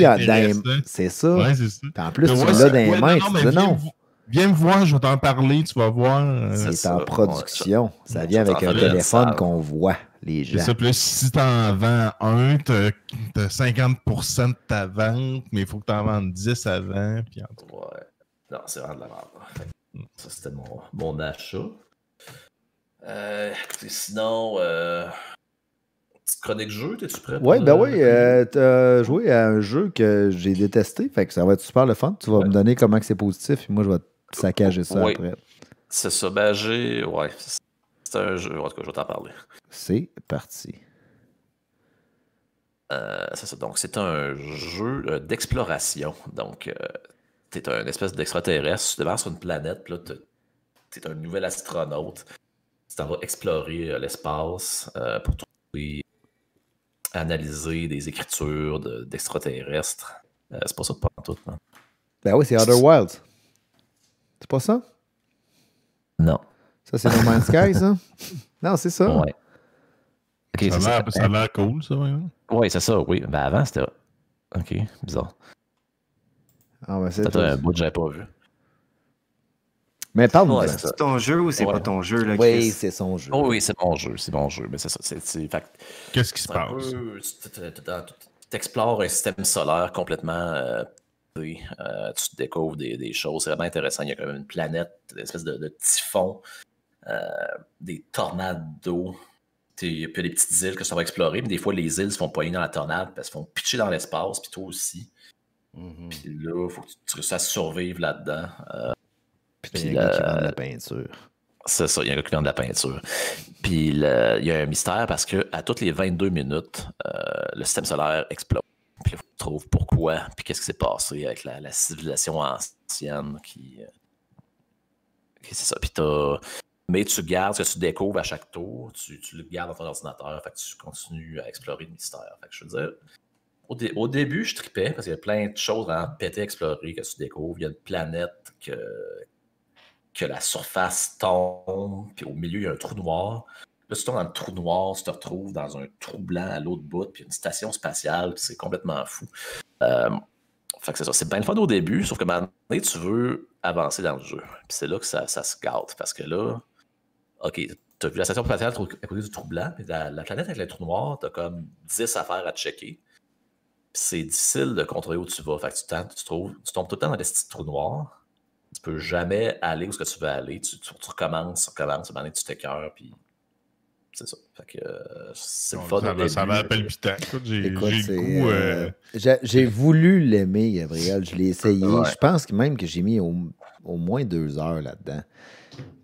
c'est ça. Ouais, c'est ça. Puis en plus, tu l'as dans les mains. Tu dis non. Viens me voir, je vais t'en parler, tu vas voir. C'est en production. Ça vient avec un téléphone qu'on voit, les gens. C'est ça, puis si t'en vends un, t'as 50% de ta vente, mais il faut que t'en vendes 10 avant. Puis ouais. Non, c'est vraiment de la merde. Ça, c'était mon achat. Écoutez, sinon, petite chronique jeu, t'es-tu prêt? Oui, t'as joué à un jeu que j'ai détesté, fait que ça va être super le fun. Tu vas me donner comment que c'est positif, et moi, je vais te saccager ça après. C'est ça, c'est un jeu, en tout cas, je vais t'en parler. C'est parti. C'est ça, donc c'est un jeu d'exploration, donc... t'es un espèce d'extraterrestre, tu te débarques sur une planète, puis là, t'es un nouvel astronaute. Tu t'en vas explorer l'espace pour trouver, analyser des écritures d'extraterrestres. C'est pas ça de pas tout, non? Ben oui, c'est Outer Wilds. C'est pas ça? Non. Ça, c'est No Man's Sky, ça? Non, c'est ça. Ouais. Okay, ça a l'air cool, ça, ouais. Oui, c'est ça, oui. Ben avant, c'était... OK, bizarre. Ah, ben c'est un bout que j'avais pas vu. Mais parle-moi. C'est ton jeu ou c'est pas ton jeu, là, Oui, Chris? c'est son jeu. Oh, oui, c'est mon jeu, mais c'est ça. Qu'est-ce qui se passe? Tu explores un système solaire complètement... tu découvres des choses, c'est vraiment intéressant. Il y a quand même une planète, une espèce de typhon, des tornades d'eau. puis il y a des petites îles que ça va explorer, mais des fois, les îles se font poigner dans la tornade, parce qu'ils font pitcher dans l'espace, puis toi aussi. Puis là, il faut que tu réussisses à survivre là-dedans. Puis il y a un gars qui vend de la peinture. C'est ça, il y a un gars qui vend de la peinture. Puis il y a un mystère parce qu'à toutes les 22 minutes, le système solaire explose. Puis là, il faut que tu trouves pourquoi, puis qu'est-ce qui s'est passé avec la civilisation ancienne qui c'est ça. Puis mais tu gardes ce que tu découvres à chaque tour, tu le gardes dans ton ordinateur, fait que tu continues à explorer le mystère. Fait que je veux dire, au début, je tripais parce qu'il y a plein de choses à péter, explorer, que tu découvres. Il y a une planète que la surface tombe, puis au milieu, il y a un trou noir. Là, tu tombes dans le trou noir, tu te retrouves dans un trou blanc à l'autre bout, puis une station spatiale, puis c'est complètement fou. Fait que c'est ça, c'est bien le fun au début, sauf que maintenant, tu veux avancer dans le jeu. Puis c'est là que ça se gâte, parce que là, OK, t'as vu la station spatiale à côté du trou blanc, puis la planète avec le trou noir, t'as comme 10 affaires à checker. Puis c'est difficile de contrôler où tu vas. Fait que tu tombes tout le temps dans des petits trous noirs. Tu peux jamais aller où ce que tu veux aller. Tu recommences, à un moment donné, tu t'écœures, puis c'est ça. Fait que c'est le fun. Ça m'a palpitant. Écoute, j'ai le goût. J'ai voulu l'aimer, Gabriel. Je l'ai essayé. Ouais. Je pense même que j'ai mis au moins 2 heures là-dedans.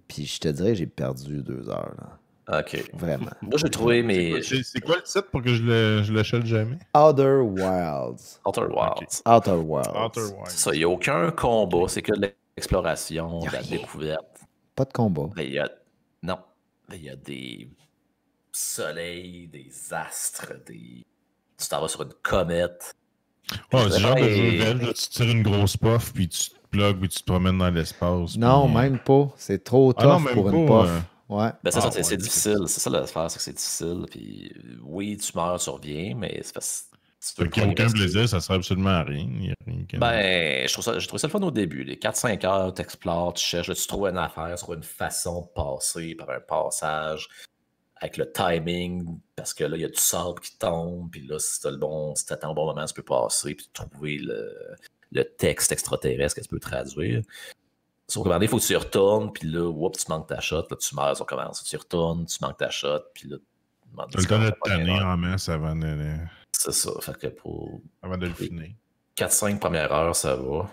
Puis je te dirais, j'ai perdu 2 heures. Là. OK. Vraiment. Moi, j'ai trouvé mes... C'est quoi le titre pour que je l'achète jamais? Outer Wilds. Outer Wilds. Okay. Outer Wilds. Outer Wilds. C'est ça. Il n'y a aucun combat. C'est que de l'exploration, de la découverte. Pas de combat. Non. Il y a des soleils, des astres, Tu t'en vas sur une comète. Ouais, c'est genre de jeu belge, tu tires une grosse puff, puis tu te plugues, puis tu te promènes dans l'espace. Non, puis... même pas. C'est trop tough pour une puff. Ouais. Ben c'est ça, c'est difficile. C'est ça l'affaire, c'est que c'est difficile. Puis oui, tu meurs, tu reviens, mais c'est parce que qu'il n'y a aucun plaisir, ça sert absolument à rien. Ben, je trouve ça le fun au début. Les 4-5 heures, tu explores, tu cherches, tu trouves une affaire, tu trouves une façon de passer par un passage avec le timing, parce que là, il y a du sable qui tombe, puis là, si t'attends au bon moment, tu peux passer, puis trouver le texte extraterrestre que tu peux traduire. Sauf qu'à un moment donné, il faut que tu y retournes, puis là, tu manques ta shot, là, tu meurs, ça commence. Tu y retournes, tu manques ta shot, puis là... Tu as le temps de te tanner en masse avant de... C'est ça, fait que avant de le finir. 4-5 premières heures, ça va.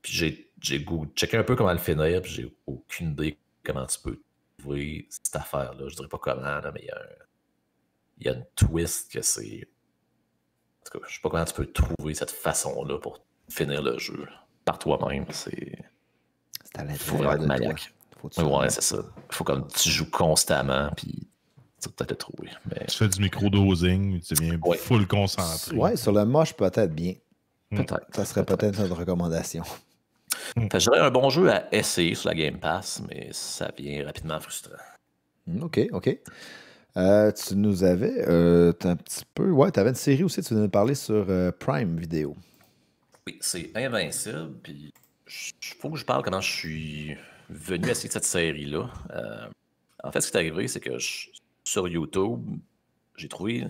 Puis j'ai checké un peu comment le finir, puis j'ai aucune idée comment tu peux trouver cette affaire-là. Je dirais pas comment, là, mais il y a une twist que c'est... En tout cas, je sais pas comment tu peux trouver cette façon-là pour finir le jeu par toi-même. C'est à l'intérieur. Faut vraiment être maniaque. Ouais, c'est ça. Faut comme tu joues constamment, puis tu vas peut-être le trouver. Mais... Tu fais du micro-dosing, tu deviens full concentré. Ouais, sur le moche, peut-être bien. Peut-être. Ça serait peut-être notre recommandation. Je dirais un bon jeu à essayer sur la Game Pass, mais ça vient rapidement frustrant. OK. Tu nous avais un petit peu... Ouais, tu avais une série aussi, tu nous parlais sur Prime Video. Oui, c'est Invincible, puis faut que je parle comment je suis venu essayer cette série-là. En fait, ce qui est arrivé, c'est que sur YouTube, j'ai trouvé...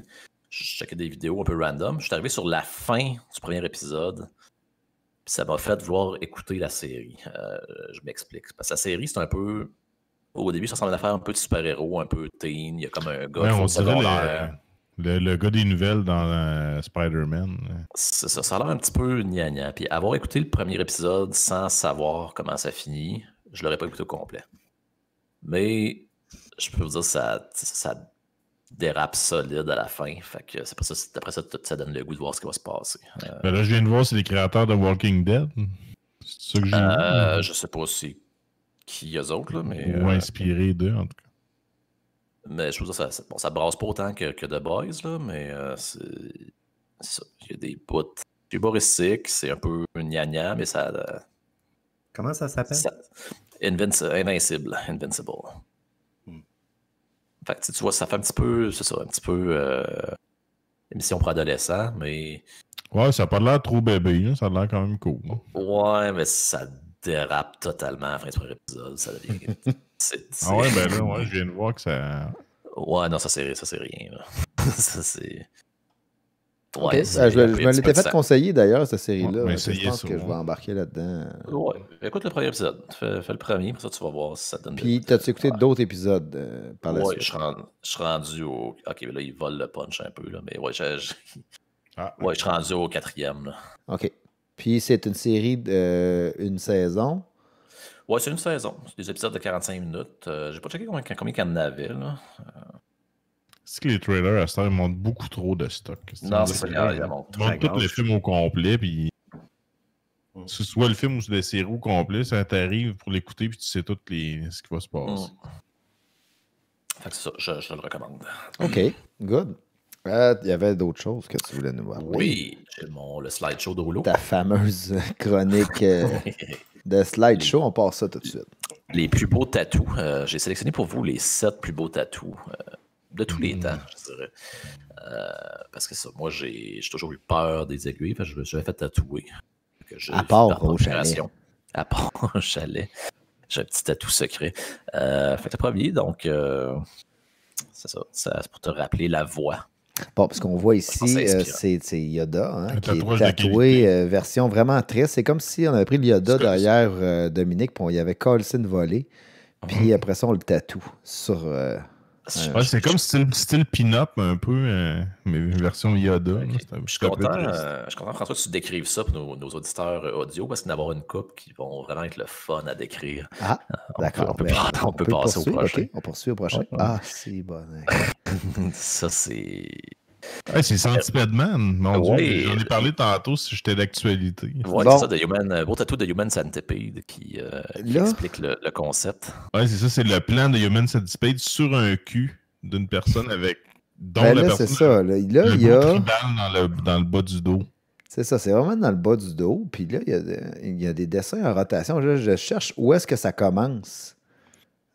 Je checkais des vidéos un peu random. Je suis arrivé sur la fin du premier épisode. Puis ça m'a fait vouloir écouter la série. Je m'explique. Parce que la série, c'est un peu... Au début, ça ressemble à une affaire un peu de super-héros, un peu teen. Il y a comme un gars... on dirait le gars des nouvelles dans Spider-Man. C'est ça. Ça a l'air un petit peu gnagna. Puis avoir écouté le premier épisode sans savoir comment ça finit, je l'aurais pas écouté au complet. Mais je peux vous dire que ça dérape solide à la fin. Fait que c'est pour ça, après ça, ça donne le goût de voir ce qui va se passer. Là, je viens de voir, c'est les créateurs de Walking Dead. C'est ça que j'ai vu. Je sais pas si qui eux autres, là, mais... Ou inspiré d'eux, en tout cas. Mais je veux dire, ça brasse pas autant que The Boys, là, mais c'est ça. Il y a des bouts humoristiques, c'est un peu gnagna, mais ça... Comment ça s'appelle? Invincible. Fait que tu vois, ça fait un petit peu, c'est ça, un petit peu émission pour adolescents, mais... Ouais, ça a pas l'air trop bébé, là. Ça a l'air quand même cool. Hein. Ouais, mais ça dérape totalement à la fin du premier épisode, ça devient... Ah ouais, ben là, ouais, je viens de voir que ça... Ouais, non, ça c'est rien, là. Ça c'est... Okay. Je me l'étais fait conseiller d'ailleurs, cette série-là. Ouais, je pense que je vais embarquer là-dedans. Ouais. Écoute le premier épisode. Fais le premier, pour ça tu vas voir si ça donne. Puis, t'as-tu écouté d'autres épisodes par la suite? Je suis rendu au. Ok, là, il vole le punch un peu, là, mais ouais, je suis rendu au 4e. Là. OK. Puis, c'est une série d'une saison? Ouais, c'est une saison. C'est des épisodes de 45 minutes. J'ai pas checké combien il y en avait, là. C'est que les trailers à cette heure, ils montrent beaucoup trop de stock. Non, c'est ça, il montre. Ils montrent tous les films au complet, puis soit le film ou la série au complet, ça t'arrive pour l'écouter, puis tu sais tout ce qui va se passer. Fait que c'est ça, je le recommande. OK, good. Il y avait d'autres choses que tu voulais nous voir. Oui, j'ai le slideshow de rouleau. Ta fameuse chronique de slideshow, on passe ça tout de suite. Les plus beaux tatous. J'ai sélectionné pour vous les 7 plus beaux tatous de tous les temps, je dirais. Parce que ça, moi, j'ai toujours eu peur des aiguilles. Je me suis fait tatouer. À part au chalet. À part au chalet. J'ai un petit tatou secret. Fait que le premier, donc, c'est ça. C'est pour te rappeler la voix. Bon, parce qu'on voit ici, c'est Yoda qui est tatoué, version vraiment triste. C'est comme si on avait pris le Yoda derrière Dominique, puis on y avait collé une volée. Puis après ça, on le tatoue sur... c'est comme style pin-up un peu, mais version Yoda. Okay. Je suis content, François, que tu décrives ça pour nos auditeurs audio, parce qu'il va y avoir une couple qui vont vraiment être le fun à décrire. Ah, d'accord. On peut passer au prochain. Okay, on poursuit au prochain. Ah, c'est bon. Ça, c'est... Ouais, c'est Centipede-Man. Mon Dieu, j'en ai parlé tantôt si j'étais d'actualité. Ouais, c'est ça, beau tatou de Human Centipede qui explique le concept. Ouais, c'est ça, c'est le plan de Human Centipede sur un cul d'une personne dont la personne c'est ça. Là, il y a dans le bas du dos. C'est ça, c'est vraiment dans le bas du dos. Puis là, il y a des dessins en rotation. Là, je cherche où est-ce que ça commence.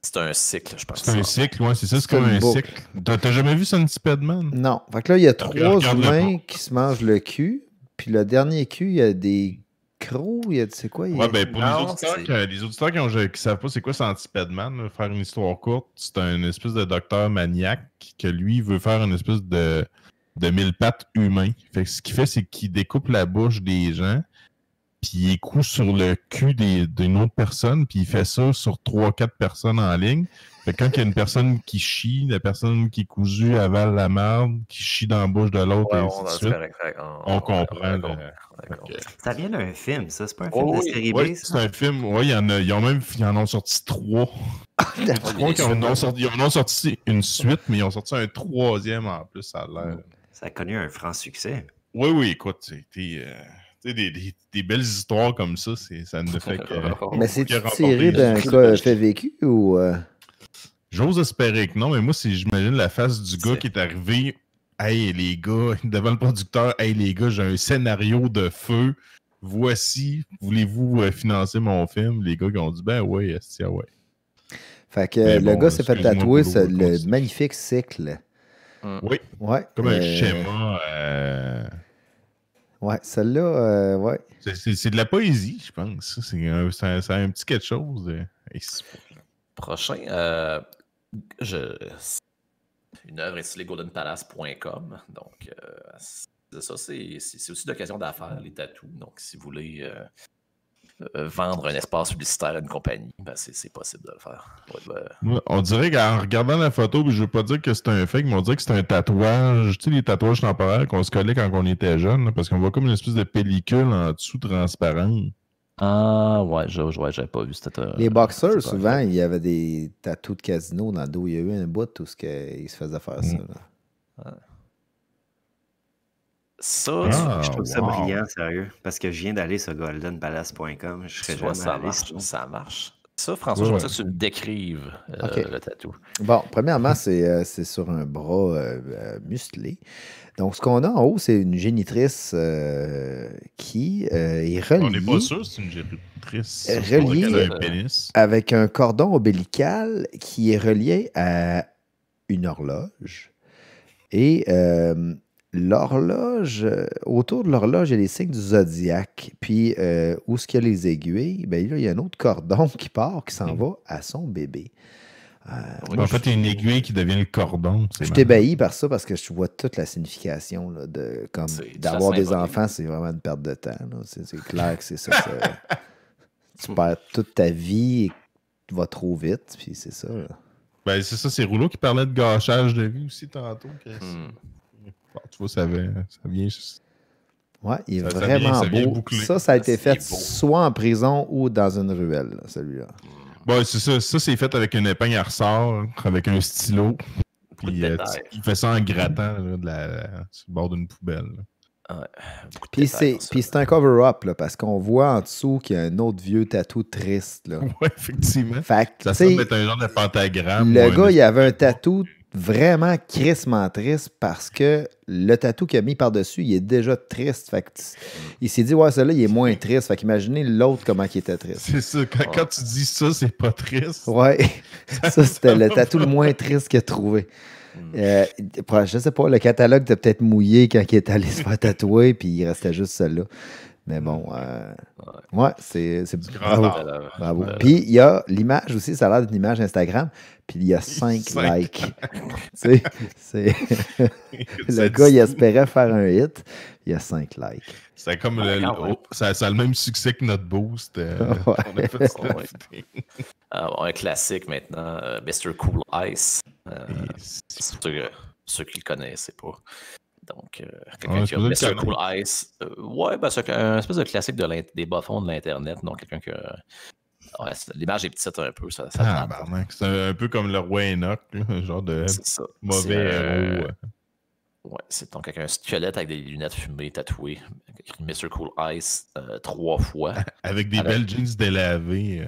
C'est un cycle, je pense. C'est un cycle, ouais, c'est ça, c'est comme un cycle. T'as jamais vu Centipede-Man? Non. Fait que là, il y a 3 humains qui se mangent le cul. Puis le dernier cul, il y a des crocs. C'est quoi? Ouais, ben pour les auditeurs qui savent pas c'est quoi Centipede-Man, faire une histoire courte, c'est un espèce de docteur maniaque que lui veut faire une espèce de 1000 pattes humain. Fait que ce qu'il fait, c'est qu'il découpe la bouche des gens, puis il écoute sur le cul d'une autre personne, puis il fait ça sur 3-4 personnes en ligne. Fait que quand il y a une personne qui chie, la personne qui est cousue avale la merde, qui chie dans la bouche de l'autre, et ainsi de suite. On comprend. Ça vient d'un film, ça. C'est pas un film de série B, ça? C'est un film. Oui, ils en ont sorti 3. Ils en ont sorti une suite, mais ils ont sorti un 3e en plus, ça a l'air. Ça a connu un franc succès. Oui, écoute, des belles histoires comme ça, ça ne fait que... Mais c'est tiré d'un cas fait vécu ou... J'ose espérer que non, mais moi, j'imagine la face du gars qui est arrivé. Hey, les gars, devant le producteur, hey, les gars, j'ai un scénario de feu. Voici, voulez-vous financer mon film? Les gars qui ont dit, ben ouais, ouais. Fait que le gars s'est fait tatouer le magnifique cycle. Oui. Ouais. Comme un schéma. Ouais, celle-là, ouais. C'est de la poésie, je pense. C'est un petit quelque chose. Prochain, une œuvre intitulée goldenpalace.com. Donc, c'est ça, c'est aussi l'occasion d'affaires, les tatous. Donc, si vous voulez vendre un espace publicitaire à une compagnie, ben c'est possible de le faire. On dirait qu'en regardant la photo, puis je veux pas dire que c'est un fake, mais on dirait que c'est un tatouage. Tu sais, les tatouages temporaires qu'on se collait quand on était jeune, là, parce qu'on voit comme une espèce de pellicule en dessous transparente. Ah, ouais, j'avais pas vu cette... Les boxeurs, souvent, il y avait des tatous de casino dans le dos. Il y a eu un bout où ils se faisaient faire ça. Là. Ça, je trouve ça brillant, sérieux. Parce que je viens d'aller sur goldenpalace.com. Je serais jamais allé. Ça marche. Ça, François, je veux que tu me décrives le tatou. Bon, premièrement, c'est sur un bras musclé. Donc, ce qu'on a en haut, c'est une génitrice qui est reliée... On n'est pas sûr c'est une génitrice. Reliée avec un cordon ombilical qui est relié à une horloge. Et l'horloge, autour de l'horloge, il y a les signes du zodiaque. Puis, où est-ce qu'il y a les aiguilles? Bien là, il y a un autre cordon qui part, qui s'en va à son bébé. En fait, il y a une aiguille qui devient le cordon. Je suis ébahi par ça parce que je vois toute la signification là, d'avoir des enfants, c'est vraiment une perte de temps. C'est clair que c'est ça. Tu perds toute ta vie et tu vas trop vite, puis c'est ça. Là. Ben, c'est ça, c'est Rouleau qui parlait de gâchage de vie aussi tantôt. Bon, tu vois, ça vient juste. Ouais, il est vraiment beau. Ça a été fait soit en prison ou dans une ruelle, là, celui-là. Ouais, c'est ça. Ça, c'est fait avec une épingle à ressort, avec un stylo. Puis il fait ça en grattant là, sur le bord d'une poubelle. Puis c'est un cover-up, là, parce qu'on voit en dessous qu'il y a un autre vieux tatou triste. Là. Ouais, effectivement. Fait que, ça semble être un genre de pentagramme. Le gars, il avait un tatou vraiment crissement triste parce que le tatou qu'il a mis par-dessus, il est déjà triste. Fait que il s'est dit, ouais, celui-là, il est moins triste. Fait qu'imaginez l'autre comment il était triste. C'est ça. Quand tu dis ça, c'est pas triste. Ouais. Ça, c'était le tatou le moins triste qu'il a trouvé. Je sais pas, le catalogue était peut-être mouillé quand il est allé se faire tatouer, puis il restait juste celui-là. Mais bon, ouais, c'est bravo. Puis il y a l'image aussi, ça a l'air d'une image Instagram, puis il y a 5 likes. Tu sais, le gars, il espérait faire un hit, il y a 5 likes. C'est comme ça a le même succès que notre boost. Un classique maintenant, Mr. Cool Ice. Ceux qui le connaissent, c'est pas. Donc, quelqu'un qui a Mr. Cool Ice. C'est un espèce de classique des bas-fonds de l'Internet. Donc, quelqu'un qui a. Ouais, l'image est petite un peu. C'est un peu comme le roi Enoch, un genre de mauvais héros. Ouais, c'est donc avec un squelette avec des lunettes fumées tatouées. Écrit Mr. Cool Ice 3 fois. Avec des belles jeans délavées.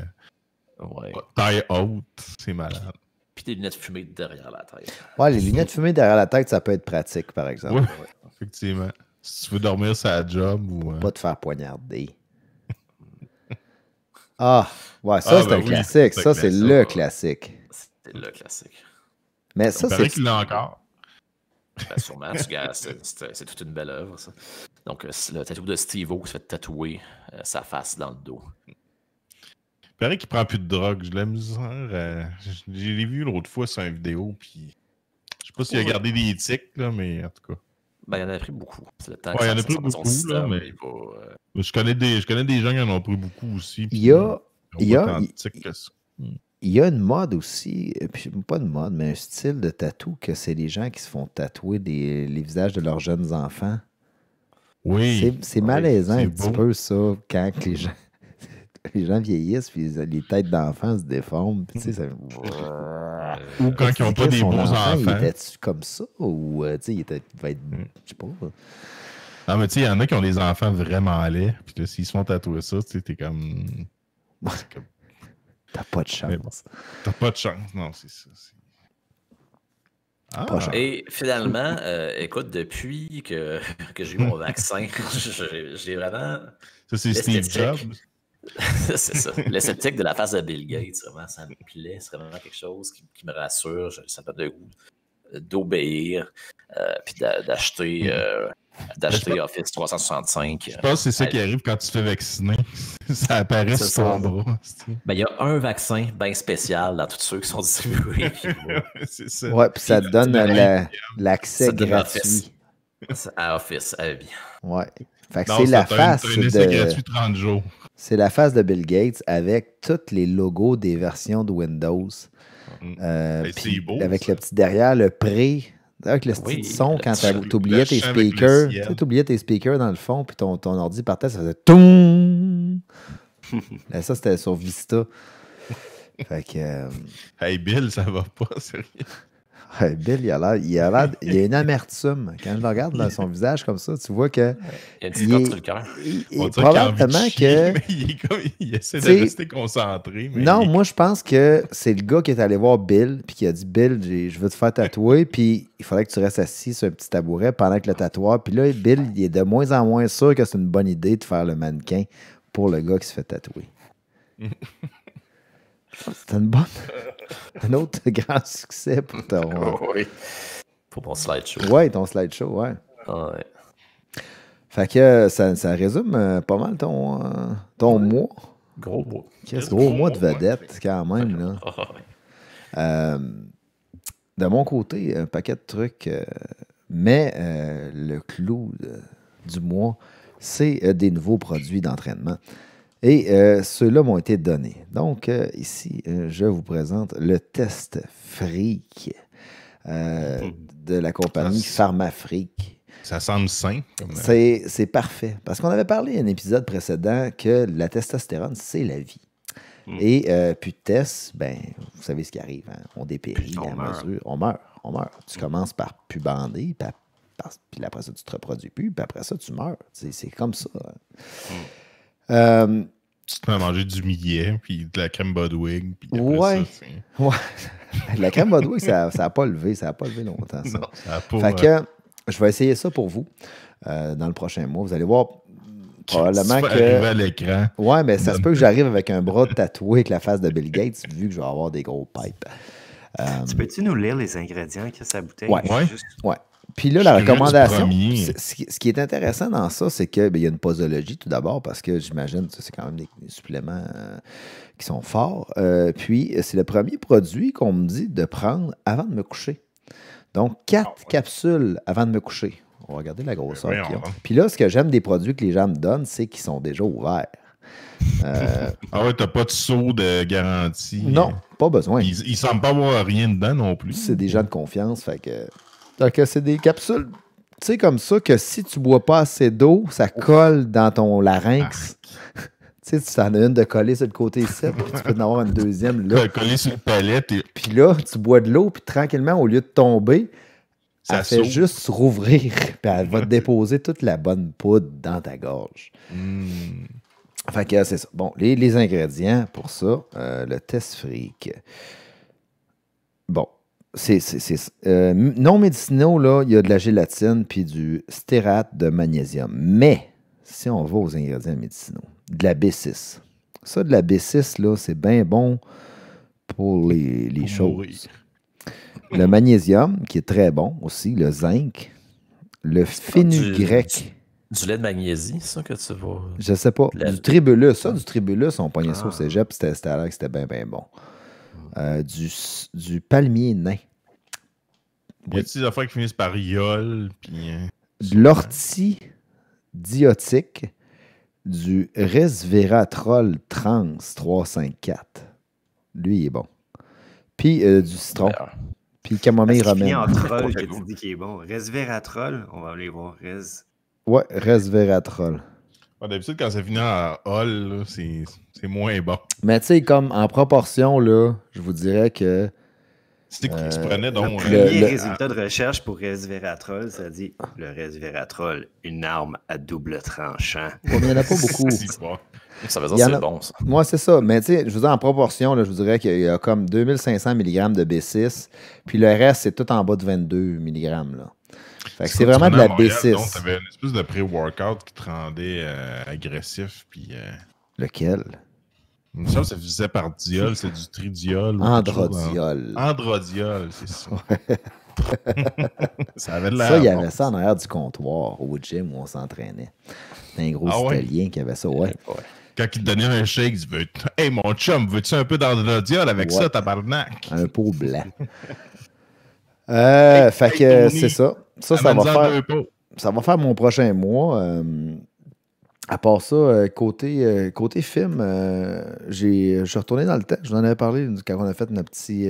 Ouais. Taille haute, c'est malade. Puis des lunettes fumées derrière la tête. Ouais, les lunettes fumées derrière la tête, ça peut être pratique, par exemple. Ouais, effectivement. Si tu veux dormir sur la job ou... Pas te faire poignarder. Ouais, ça, c'est un classique. Ça, c'est le classique. C'est le classique. Mais ça, c'est... Il paraît qu'il l'a encore. Sûrement, c'est toute une belle œuvre, ça. Donc, le tatou de Steve-O qui se fait tatouer sa face dans le dos. Il paraît qu'il prend plus de drogue. Je l'ai misère. Je l'ai vu l'autre fois sur une vidéo, puis je sais pas s'il a gardé des tics, là, mais en tout cas. Ben, il y en a pris beaucoup. C'est le temps il y en a pris beaucoup, là, mais... Je connais des gens qui en ont pris beaucoup aussi. Il y a une mode aussi, puis pas une mode, mais un style de tatou que c'est les gens qui se font tatouer les visages de leurs jeunes enfants. Oui. C'est malaisant un petit peu ça, quand les gens vieillissent, puis les têtes d'enfants se déforment. Puis, ça... Ou quand ils n'ont pas des beaux enfants. Il était-tu comme ça? Ou il va être. Je sais pas. Non, mais tu sais, il y en a qui ont des enfants vraiment laids. Puis là, s'ils se font tatouer ça, tu sais, t'es comme. T'as pas de chance. T'as pas de chance, non, c'est ça. Et finalement, écoute, depuis que j'ai eu mon vaccin, j'ai vraiment. Ça, c'est Steve Jobs. C'est ça. L'esthétique de la face de Bill Gates, vraiment, ça me plaît. C'est vraiment quelque chose qui me rassure. Ça me donne le goût d'obéir, puis d'acheter Office 365. Je pense que c'est ça qui arrive quand tu te fais vacciner. Ça apparaît sur ton bras. Ben, il y a un vaccin bien spécial dans tous ceux qui sont distribués. C'est ça. Ouais, puis ça te donne l'accès gratuit. À Office, à vie. Ouais. Fait que c'est la face gratuit 30 jours. C'est la face de Bill Gates avec tous les logos des versions de Windows. C'est beau. Avec le petit derrière, le pré. Avec le petit son, quand tu oubliais tes speakers. Tu oubliais tes speakers dans le fond, puis ton ordi partait, ça faisait toum. Là, ça, c'était sur Vista. Fait que. Hey Bill, ça va pas, sérieux. Hey, Bill, il a une amertume. Quand je le regarde dans son visage comme ça, tu vois que. Il y a un petit corps sur le cœur. Probablement que. Il essaie de rester concentré. Mais non, moi, je pense que c'est le gars qui est allé voir Bill, puis qui a dit Bill, je veux te faire tatouer, puis il faudrait que tu restes assis sur un petit tabouret pendant que le tatoueur. Puis là, Bill, il est de moins en moins sûr que c'est une bonne idée de faire le mannequin pour le gars qui se fait tatouer. C'est un autre grand succès pour ton. Oui. Pour mon slideshow. Oui, ton slideshow, ouais. Ouais. Fait que ça résume pas mal ton mois. Gros mois. Qu'est-ce gros mois de vedette, quand même, là. De mon côté, un paquet de trucs, mais le clou du mois, c'est des nouveaux produits d'entraînement. Et ceux-là m'ont été donnés. Donc, ici, je vous présente le test Freak de la compagnie Pharmafreak. Ça semble sain. C'est parfait. Parce qu'on avait parlé à un épisode précédent que la testostérone, c'est la vie. Et puis de test, ben, vous savez ce qui arrive. Hein? On dépérit à mesure. On meurt. Tu commences par pubander, puis après ça, tu te reproduis plus, puis après ça, tu meurs. C'est comme ça. Tu peux manger du millet, puis de la crème Budwig. Puis ouais. La crème Budwig, ça n'a pas levé. Ça n'a pas levé longtemps. Ça. Non, ça a pas, fait que je vais essayer ça pour vous dans le prochain mois. Vous allez voir probablement que. Arriver à l'écran. Ouais, mais ça se peut que j'arrive avec un bras tatoué avec la face de Bill Gates, vu que je vais avoir des gros pipes. Tu peux-tu nous lire les ingrédients qu'il y a sa bouteille? Ouais. Puis là, la recommandation, ce qui est intéressant dans ça, c'est qu'il y a une posologie tout d'abord, parce que j'imagine que c'est quand même des suppléments qui sont forts. Puis, c'est le premier produit qu'on me dit de prendre avant de me coucher. Donc, 4 capsules avant de me coucher. On va regarder la grosseur qu'ils ont. Puis là, ce que j'aime des produits que les gens me donnent, c'est qu'ils sont déjà ouverts. Ah ouais, t'as pas de saut de garantie. Non, pas besoin. Ils semblent pas avoir rien dedans non plus. C'est des gens de confiance, fait que... Donc, c'est des capsules, tu sais, comme ça, que si tu bois pas assez d'eau, ça colle dans ton larynx. Tu sais, tu en as une de coller sur le côté ici, puis tu peux en avoir une deuxième là. Coller sur le palais. Puis là, tu bois de l'eau, puis tranquillement, au lieu de tomber, elle fait juste rouvrir, puis elle va te déposer toute la bonne poudre dans ta gorge. Fait que c'est ça. Bon, les ingrédients pour ça, le test Freak. Bon. Non médicinaux, là, il y a de la gélatine puis du stérate de magnésium. Mais, si on va aux ingrédients médicinaux, de la B6. Ça, de la B6, là, c'est bien bon pour les choses. Mourir. Le magnésium, qui est très bon aussi, le zinc, le fenugrec. Du lait de magnésie, ça que tu vas... Je sais pas. Du tribulus. Ça, du tribulus, on pognait ça au cégep, c'était l'air que c'était bien, bien bon. Du palmier nain. Y a-t-il des affaires qui finissent par iol? Puis, de l'ortie diotique, du resveratrol trans 354. Lui, il est bon. Puis du citron. Puis camomille romaine. En troll que tu dis qu'il est bon. Resveratrol, on va aller voir. Ouais, resveratrol. D'habitude, quand ça finit en ol, c'est moins bon. Mais tu sais, comme en proportion, là, je vous dirais que... C'était qui se prenait donc... Le premier résultat de recherche pour resveratrol, ça dit le resveratrol, une arme à double tranchant. Ouais, il n'y en a pas beaucoup. Ça veut dire que c'est bon, ça. Moi, c'est ça. Mais tu sais, je vous dis en proportion, là, je vous dirais qu'il y a comme 2500 mg de B6, puis le reste, c'est tout en bas de 22 mg, là. Fait que c'est vraiment de la B6. Donc, t'avais une espèce de pré-workout qui te rendait agressif. Puis, lequel? Ça visait par diol, c'est du tridiol. Androdiol. Androdiol, c'est ça. Ça avait de l'air. Ça, il y avait ça en arrière du comptoir au gym où on s'entraînait. C'était un gros Italien qui avait ça, ouais. Quand il te donnait un shake, il dit « Hey, mon chum, veux-tu un peu d'androdiol avec ça, tabarnak? » Un pot blanc. Fait que c'est ça. Ça va faire mon prochain mois. À part ça, côté film, je suis retourné dans le temps. Je vous en avais parlé quand on a fait notre petit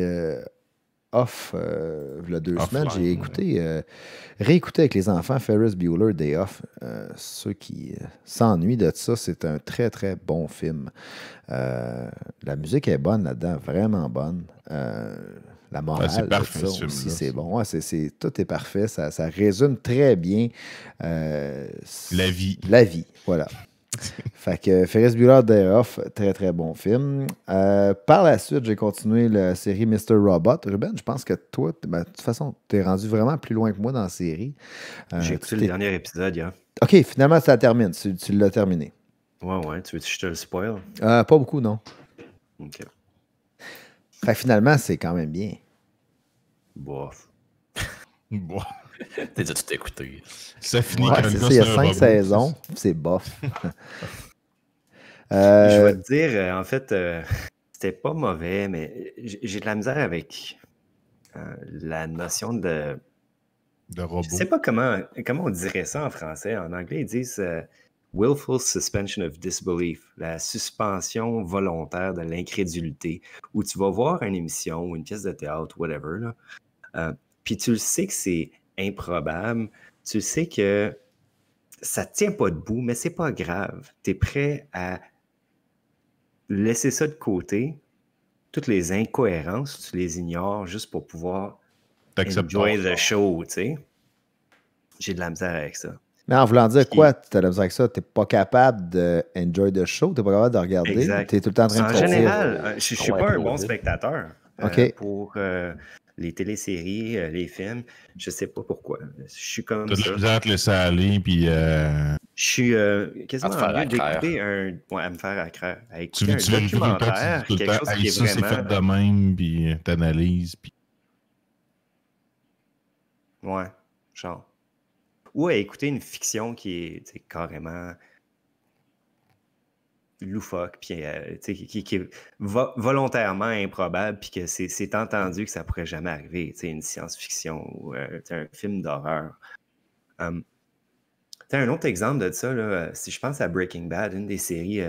off il y a 2 semaines. J'ai réécouté avec les enfants Ferris Bueller Day Off. Ceux qui s'ennuient de ça, c'est un très, très bon film. La musique est bonne là-dedans, vraiment bonne. La morale, c'est parfait, ça aussi, c'est bon. Ouais, tout est parfait. Ça résume très bien la vie. La vie, voilà. Fait que Ferris Bueller Day Off, très très bon film. Par la suite, j'ai continué la série Mr. Robot. Ruben, je pense que toi, de toute façon, t'es rendu vraiment plus loin que moi dans la série. J'ai écouté le dernier épisode hier. OK, finalement, ça termine. Tu l'as terminé. Ouais. Tu veux que je te le spoil? Pas beaucoup, non. OK. Fait que finalement, c'est quand même bien. Bof. T'as tout écouté. Ça finit c'est ça, il y a 5 saisons, c'est bof. Je vais te dire, en fait, c'était pas mauvais, mais j'ai de la misère avec la notion de... De robot. Je sais pas comment on dirait ça en français. En anglais, ils disent willful suspension of disbelief, la suspension volontaire de l'incrédulité, où tu vas voir une émission ou une pièce de théâtre, whatever, là, puis tu le sais que c'est improbable, tu le sais que ça ne tient pas debout, mais c'est pas grave. Tu es prêt à laisser ça de côté, toutes les incohérences, tu les ignores juste pour pouvoir enjoy the show, tu sais. J'ai de la misère avec ça. Mais en voulant dire quoi, tu as de la misère avec ça? Tu n'es pas capable de enjoy the show, tu n'es pas capable de regarder. Tu es tout le temps en train de te dire... En général, je ne suis pas un bon spectateur pour les téléséries, les films. Je ne sais pas pourquoi. Je suis comme ça. Tu as de la misère à te laisser aller, puis... Je suis quasiment en train d'écouter à me faire accraire. À écouter un documentaire, quelque chose qui est ça, vraiment... c'est fait de même, puis t'analyses, puis... Ouais, genre. Ou à écouter une fiction qui est carrément loufoque, puis qui est volontairement improbable, puis que c'est entendu que ça pourrait jamais arriver, une science-fiction ou un film d'horreur. Un autre exemple de ça, là, si je pense à Breaking Bad, une des séries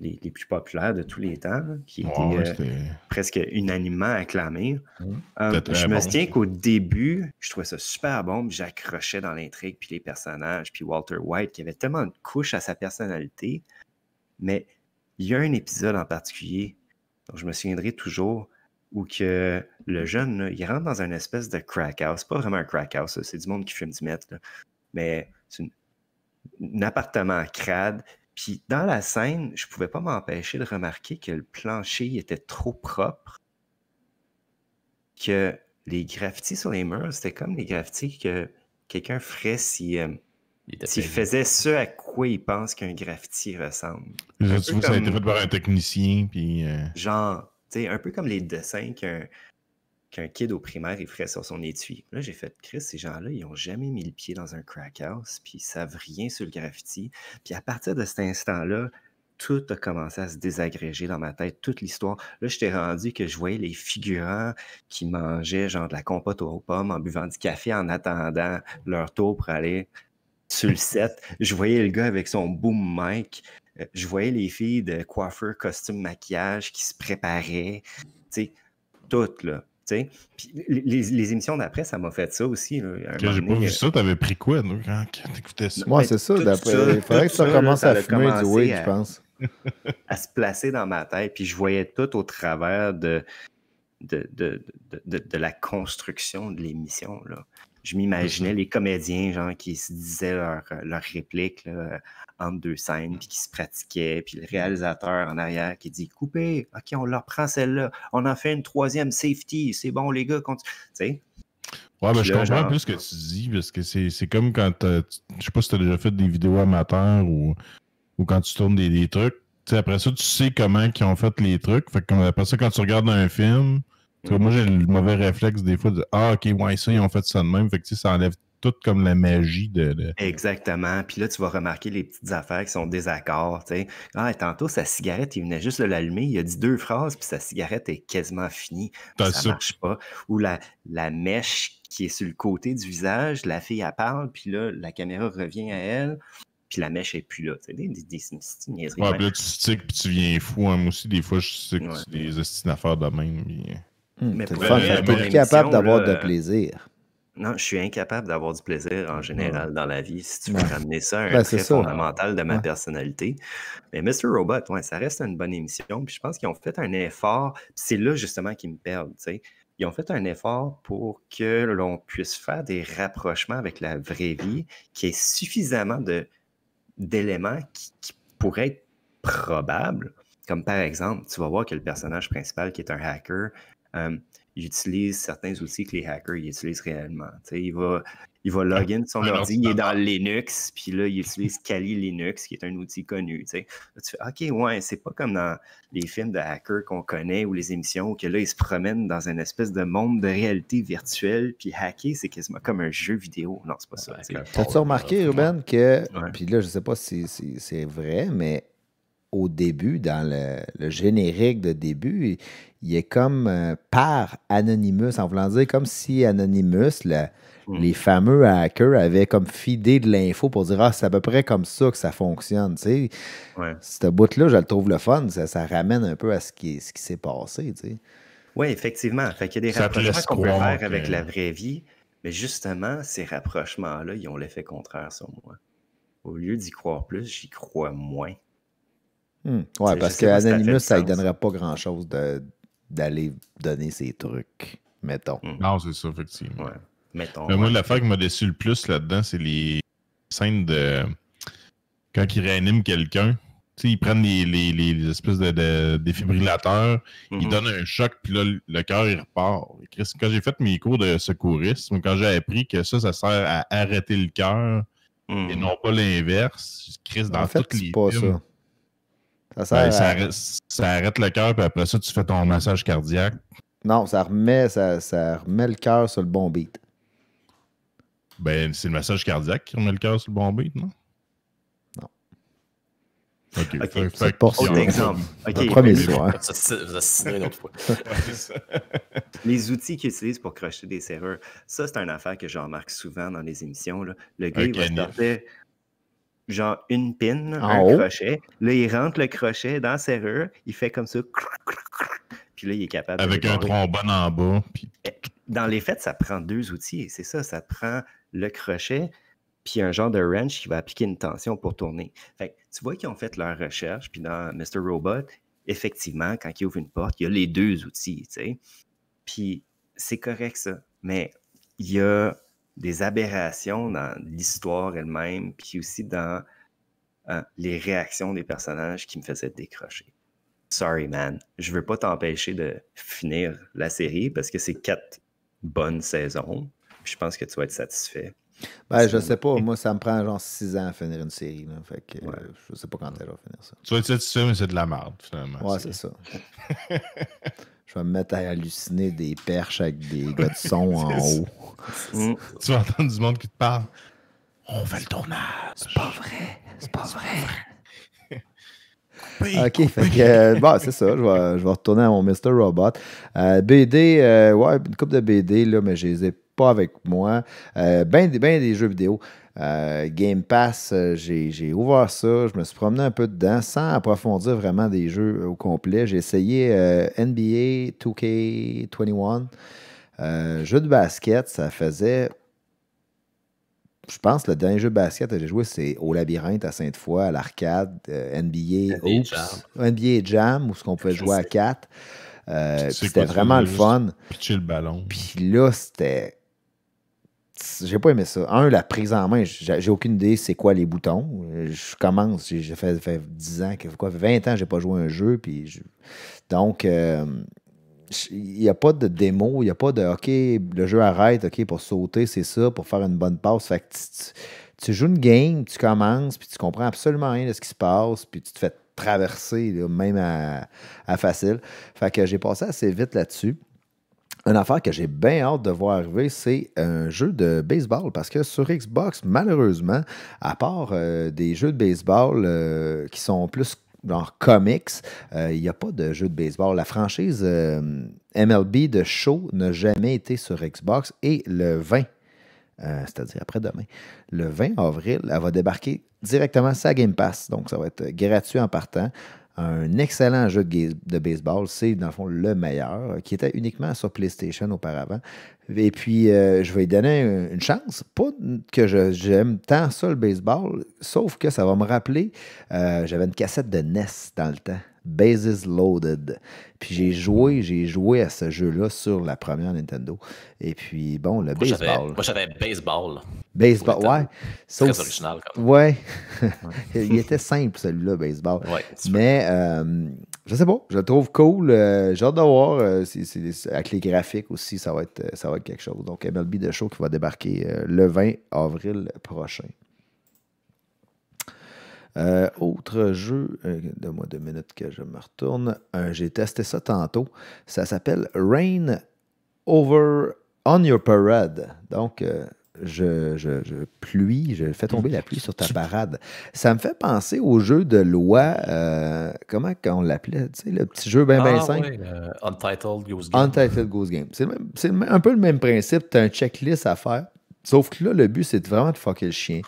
les plus populaires de tous les temps, là, qui était presque unanimement acclamée. Je me souviens qu'au début, je trouvais ça super bon, puis j'accrochais dans l'intrigue, puis les personnages, puis Walter White, qui avait tellement de couches à sa personnalité. Mais il y a un épisode en particulier, dont je me souviendrai toujours, où que le jeune, là, il rentre dans une espèce de crack house. C'est pas vraiment un crack house, c'est du monde qui fume du meth, là. Mais c'est un appartement crade. Puis dans la scène, je pouvais pas m'empêcher de remarquer que le plancher était trop propre, que les graffitis sur les murs, c'était comme les graffitis que quelqu'un ferait s'il faisait ce à quoi il pense qu'un graffiti ressemble. Je trouve que ça a été fait par un technicien, puis... Genre, tu sais, un peu comme les dessins qu'un kid au primaire, il ferait sur son étui. Là, j'ai fait, Chris, ces gens-là, ils n'ont jamais mis le pied dans un crack house, puis ils savent rien sur le graffiti. Puis à partir de cet instant-là, tout a commencé à se désagréger dans ma tête, toute l'histoire. Là, j'étais rendu que je voyais les figurants qui mangeaient genre de la compote aux pommes en buvant du café en attendant leur tour pour aller sur le set. Je voyais le gars avec son boom mic. Je voyais les filles de coiffeur, costume, maquillage qui se préparaient. Tu sais, toutes, là. Puis les émissions d'après, ça m'a fait ça aussi. J'ai pas vu ça, t'avais pris quoi quand t'écoutais ça? Moi, c'est ça. Il faudrait que ça commence à fumer du weed, je pense. À se placer dans ma tête, puis je voyais tout au travers de la construction de l'émission, là. Je m'imaginais les comédiens genre, qui se disaient leurs répliques là, entre deux scènes, puis qui se pratiquaient, puis le réalisateur en arrière qui dit « Coupez, OK, on leur prend celle-là, on en fait une troisième safety, c'est bon les gars, tu sais. » Ouais, ben je comprends un peu ce que tu dis, parce que c'est comme quand je sais pas si tu as déjà fait des vidéos amateurs ou quand tu tournes des trucs. T'sais, après ça, tu sais comment ils ont fait les trucs. Fait que après ça, quand tu regardes un film, moi j'ai le mauvais réflexe des fois de ah ok, ouais, ça, ils ont fait ça de même. Fait que ça enlève tout comme la magie de... Exactement. Puis là, tu vas remarquer les petites affaires qui sont désaccords. Tu sais. Ah, tantôt, sa cigarette, il venait juste de l'allumer. Il a dit 2 phrases, puis sa cigarette est quasiment finie. Ça marche pas. Ou la mèche qui est sur le côté du visage, la fille, elle parle, puis là, la caméra revient à elle, puis la mèche est plus là. Tu sais, des niaiseries. Ouais, puis là, tu sticks, puis tu viens fou. Hein. Moi aussi, des fois, je sais que c'est des estines affaires de même. Puis... Mais pour t'es capable d'avoir de plaisir. Non, je suis incapable d'avoir du plaisir en général dans la vie, si tu veux ramener ça à un trait fondamental de ma personnalité. Mais Mr. Robot, ça reste une bonne émission. Puis je pense qu'ils ont fait un effort. C'est là justement qu'ils me perdent. T'sais. Ils ont fait un effort pour que l'on puisse faire des rapprochements avec la vraie vie, qui est suffisamment d'éléments qui pourraient être probables. Comme par exemple, tu vas voir que le personnage principal, qui est un hacker, il utilise certains outils que les hackers ils utilisent réellement. Il va login son ordi, il est dans Linux, puis là, il utilise Kali Linux, qui est un outil connu. Là, tu fais, OK, ouais, c'est pas comme dans les films de hackers qu'on connaît ou les émissions où que là, ils se promènent dans une espèce de monde de réalité virtuelle, puis hacker, c'est quasiment comme un jeu vidéo. Non, c'est pas ça. T'as-tu remarqué, Ruben, que, puis là, je sais pas si c'est vrai, mais au début, dans le générique de début, il est comme par Anonymous, en voulant dire comme si Anonymous, les fameux hackers, avaient comme feedé de l'info pour dire « Ah, c'est à peu près comme ça que ça fonctionne. » Tu sais, ce bout-là, je le trouve le fun. Ça ramène un peu à ce qui s'est passé. Tu sais. Oui, effectivement. Fait qu'il y a des rapprochements qu'on peut faire avec la vraie vie, mais justement, ces rapprochements-là, ils ont l'effet contraire sur moi. Au lieu d'y croire plus, j'y crois moins. Oui, parce qu'Anonymous, ça ne donnerait pas grand-chose d'aller donner ses trucs, mettons. Non, c'est ça, effectivement. Ouais. Mettons, mais moi, l'affaire qui m'a déçu le plus là-dedans, c'est les scènes de... Quand ils réaniment quelqu'un, tu sais, ils prennent les espèces de défibrillateurs, ils donnent un choc, puis là, le cœur, il repart. Quand j'ai fait mes cours de secourisme, quand j'ai appris que ça sert à arrêter le cœur et non pas l'inverse, Chris, dans toutes les films... Ça arrête le cœur, puis après ça, tu fais ton massage cardiaque. Non, ça remet le cœur sur le bon beat. Ben, c'est le massage cardiaque qui remet le cœur sur le bon beat, non? Non. OK. C'est pour autre exemple. Le premier soir. Vous assassinez une autre fois. Les outils qu'ils utilisent pour crocheter des serrures, ça, c'est une affaire que je remarque souvent dans les émissions. Là. Le gars, il va sortir genre une pin, un crochet. Là, il rentre le crochet dans la serrure, il fait comme ça. Puis là, il est capable avec un trombone en bas. Puis... Dans les faits, ça prend deux outils. C'est ça, ça prend le crochet puis un genre de wrench qui va appliquer une tension pour tourner. Fait que, tu vois qu'ils ont fait leur recherche, puis dans Mr. Robot, effectivement, quand il ouvre une porte, il y a les deux outils, tu sais. Puis c'est correct, ça. Mais il y a des aberrations dans l'histoire elle-même, puis aussi dans les réactions des personnages qui me faisaient décrocher. Sorry, man. Je veux pas t'empêcher de finir la série parce que c'est 4 bonnes saisons. Je pense que tu vas être satisfait. Ben, je sais pas. Moi, ça me prend genre 6 ans à finir une série. Là. Fait que je sais pas quand elle va finir ça. Tu vas être satisfait, mais c'est de la merde, finalement. Ouais, c'est ça. Je vais me mettre à halluciner des perches avec des gars de son en haut. Tu vas entendre du monde qui te parle. On fait le tournage. C'est pas vrai. C'est pas vrai. OK, fait que bon, c'est ça, je vais retourner à mon Mr. Robot. BD, une couple de BD, là, mais je les ai pas avec moi. Ben des jeux vidéo. Game Pass, j'ai ouvert ça, je me suis promené un peu dedans sans approfondir vraiment des jeux au complet. J'ai essayé NBA 2K21. Jeu de basket, ça faisait... Je pense que le dernier jeu de basket que j'ai joué, c'est au Labyrinthe à Sainte-Foy, à l'arcade, NBA Jam, où on pouvait jouer à 4. C'était vraiment le fun. Pitcher le ballon. Puis là, c'était... J'ai pas aimé ça. La prise en main, j'ai aucune idée c'est quoi les boutons. Je commence, j'ai fait 10 ans, 20 ans, j'ai pas joué à un jeu. Donc... il n'y a pas de démo, il n'y a pas de OK, le jeu arrête, OK, pour sauter, c'est ça, pour faire une bonne passe. Fait que tu joues une game, tu commences, puis tu comprends absolument rien de ce qui se passe, puis tu te fais traverser, là, même à facile. Fait que j'ai passé assez vite là-dessus. Une affaire que j'ai bien hâte de voir arriver, c'est un jeu de baseball, parce que sur Xbox, malheureusement, à part des jeux de baseball qui sont plus genre comics, il n'y a pas de jeu de baseball. La franchise MLB de Show n'a jamais été sur Xbox et le 20, c'est-à-dire après-demain, le 20 avril, elle va débarquer directement sur Game Pass. Donc, ça va être gratuit en partant. Un excellent jeu de baseball, c'est dans le fond le meilleur, qui était uniquement sur PlayStation auparavant. Et puis, je vais lui donner une chance. Pas que j'aime tant ça le baseball, sauf que ça va me rappeler, j'avais une cassette de NES dans le temps, Bases Loaded. Puis j'ai joué à ce jeu-là sur la première Nintendo. Et puis, bon, le baseball. Moi, j'avais baseball. Baseball, ouais. Très original, quand même. Ouais. Il était simple, celui-là, baseball. Ouais, mais, je sais pas, je le trouve cool. J'ai hâte de voir. Avec les graphiques aussi, ça va être quelque chose. Donc, MLB The Show qui va débarquer le 20 avril prochain. Autre jeu, donne-moi 2 minutes que je me retourne. J'ai testé ça tantôt. Ça s'appelle Rain Over on Your Parade. Donc, je fais tomber la pluie sur ta parade. Ça me fait penser au jeu de loi, comment on l'appelait, tu sais, le petit jeu bien simple. Oui, Untitled Goose Game. Untitled Goose Game. C'est un peu le même principe, tu as un checklist à faire. Sauf que là, le but, c'est vraiment de fucker le chien.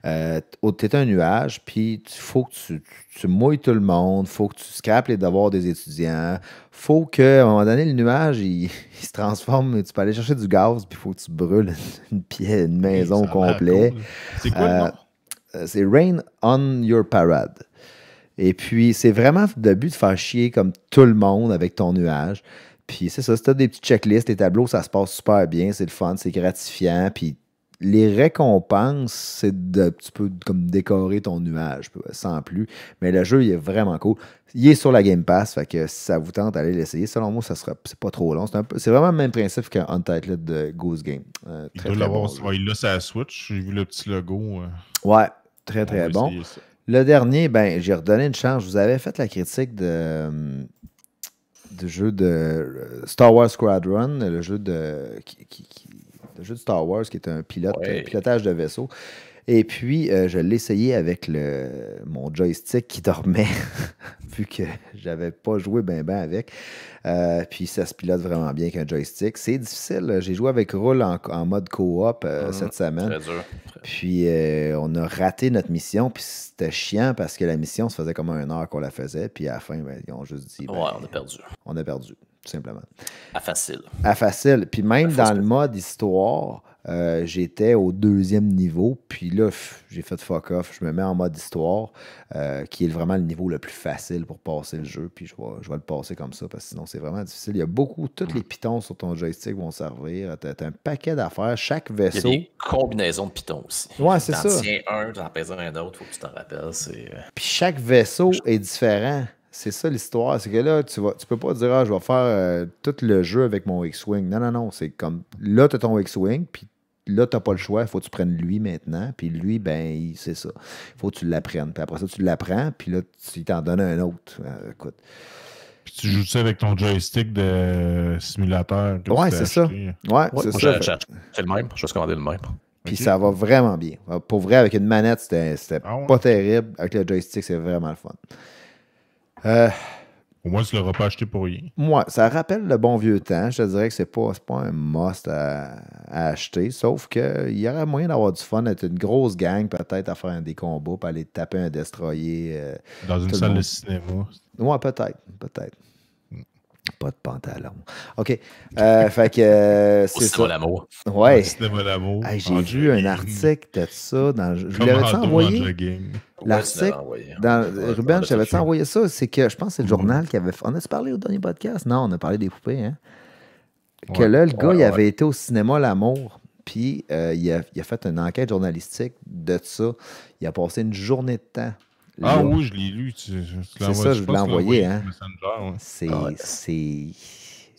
T'es un nuage, puis il faut que tu mouilles tout le monde, faut que tu scrapes les devoirs des étudiants, faut qu'à un moment donné, le nuage, il se transforme, tu peux aller chercher du gaz, puis il faut que tu brûles une maison au complet. Cool. C'est quoi le nom? C'est Rain on Your Parade. Et puis, c'est vraiment le but de faire chier comme tout le monde avec ton nuage. Puis c'est ça, si tu as des petites checklists, les tableaux, ça se passe super bien, c'est le fun, c'est gratifiant. Puis les récompenses, c'est tu peux comme décorer ton nuage, sans plus. Mais le jeu, il est vraiment cool. Il est sur la Game Pass, fait que si ça vous tente d'aller l'essayer, selon moi, c'est pas trop long. C'est vraiment le même principe qu'un Untitled de Goose Game. Il doit l'avoir, il l'a sur la Switch, j'ai vu le petit logo. Ouais, très très bon. Le dernier, ben, j'ai redonné une chance. Je vous avais fait la critique du jeu de Star Wars Squadron, le jeu de Star Wars qui est un pilotage de vaisseau. Et puis, je l'ai essayé avec mon joystick qui dormait, vu que j'avais pas joué ben avec. Puis, ça se pilote vraiment bien qu'un joystick. C'est difficile. J'ai joué avec Roule en mode coop cette semaine. Très dur. Puis, on a raté notre mission. Puis, c'était chiant parce que la mission, ça faisait comme 1 heure qu'on la faisait. Puis, à la fin, ben, ils ont juste dit... Ouais, on a perdu. On a perdu, tout simplement. À facile. À facile. Puis, même dans le mode histoire... j'étais au 2e niveau, puis là, j'ai fait fuck off. Je me mets en mode histoire, qui est vraiment le niveau le plus facile pour passer le jeu, puis je vais le passer comme ça, parce que sinon, c'est vraiment difficile. Il y a tous les pitons sur ton joystick vont servir. T'as un paquet d'affaires. Chaque vaisseau... Il y a des combinaisons de pitons aussi. Ouais, c'est ça. T'en tiens un, t'en pèses un autre, faut que tu t'en rappelles. Puis chaque vaisseau est différent. C'est ça l'histoire. C'est que là, tu peux pas dire je vais faire tout le jeu avec mon X-Wing. Non. C'est comme là, tu as ton X-Wing, puis là, tu n'as pas le choix. Il faut que tu prennes lui maintenant. Puis lui, ben, c'est ça. Il faut que tu l'apprennes. Puis après ça, tu l'apprends, puis là, tu t'en donnes un autre. Écoute. Puis tu joues ça avec ton joystick de simulateur. Ouais, c'est ça. Ouais, c'est ça. C'est le même. Je vais commander le même. Puis ça va vraiment bien. Pour vrai, avec une manette, c'était pas terrible. Avec le joystick, c'est vraiment le fun. Au moins, tu ne l'auras pas acheté pour rien. Moi, ça rappelle le bon vieux temps. Je te dirais que c'est pas un must à acheter, sauf qu'il y aurait moyen d'avoir du fun, être une grosse gang, peut-être à faire des combats, puis aller taper un destroyer. Dans une salle de cinéma. Ouais, peut-être. Pas de pantalon. OK. Fait que c'est ça. L'amour. Ouais. Cinéma l'amour. Hey, j'ai vu un article de ça. Je vous l'avais-tu envoyé? L'article. Ruben, je t'avais-tu envoyé ça? C'est que je pense que c'est le journal qui avait fait. On a-tu parlé au dernier podcast? Non, on a parlé des poupées, hein? Que là, le gars, il avait été au cinéma L'Amour. Puis il a fait une enquête journalistique de ça. Il a passé une journée de temps. Ah oui, je l'ai lu. C'est ça, je l'ai envoyé. Hein?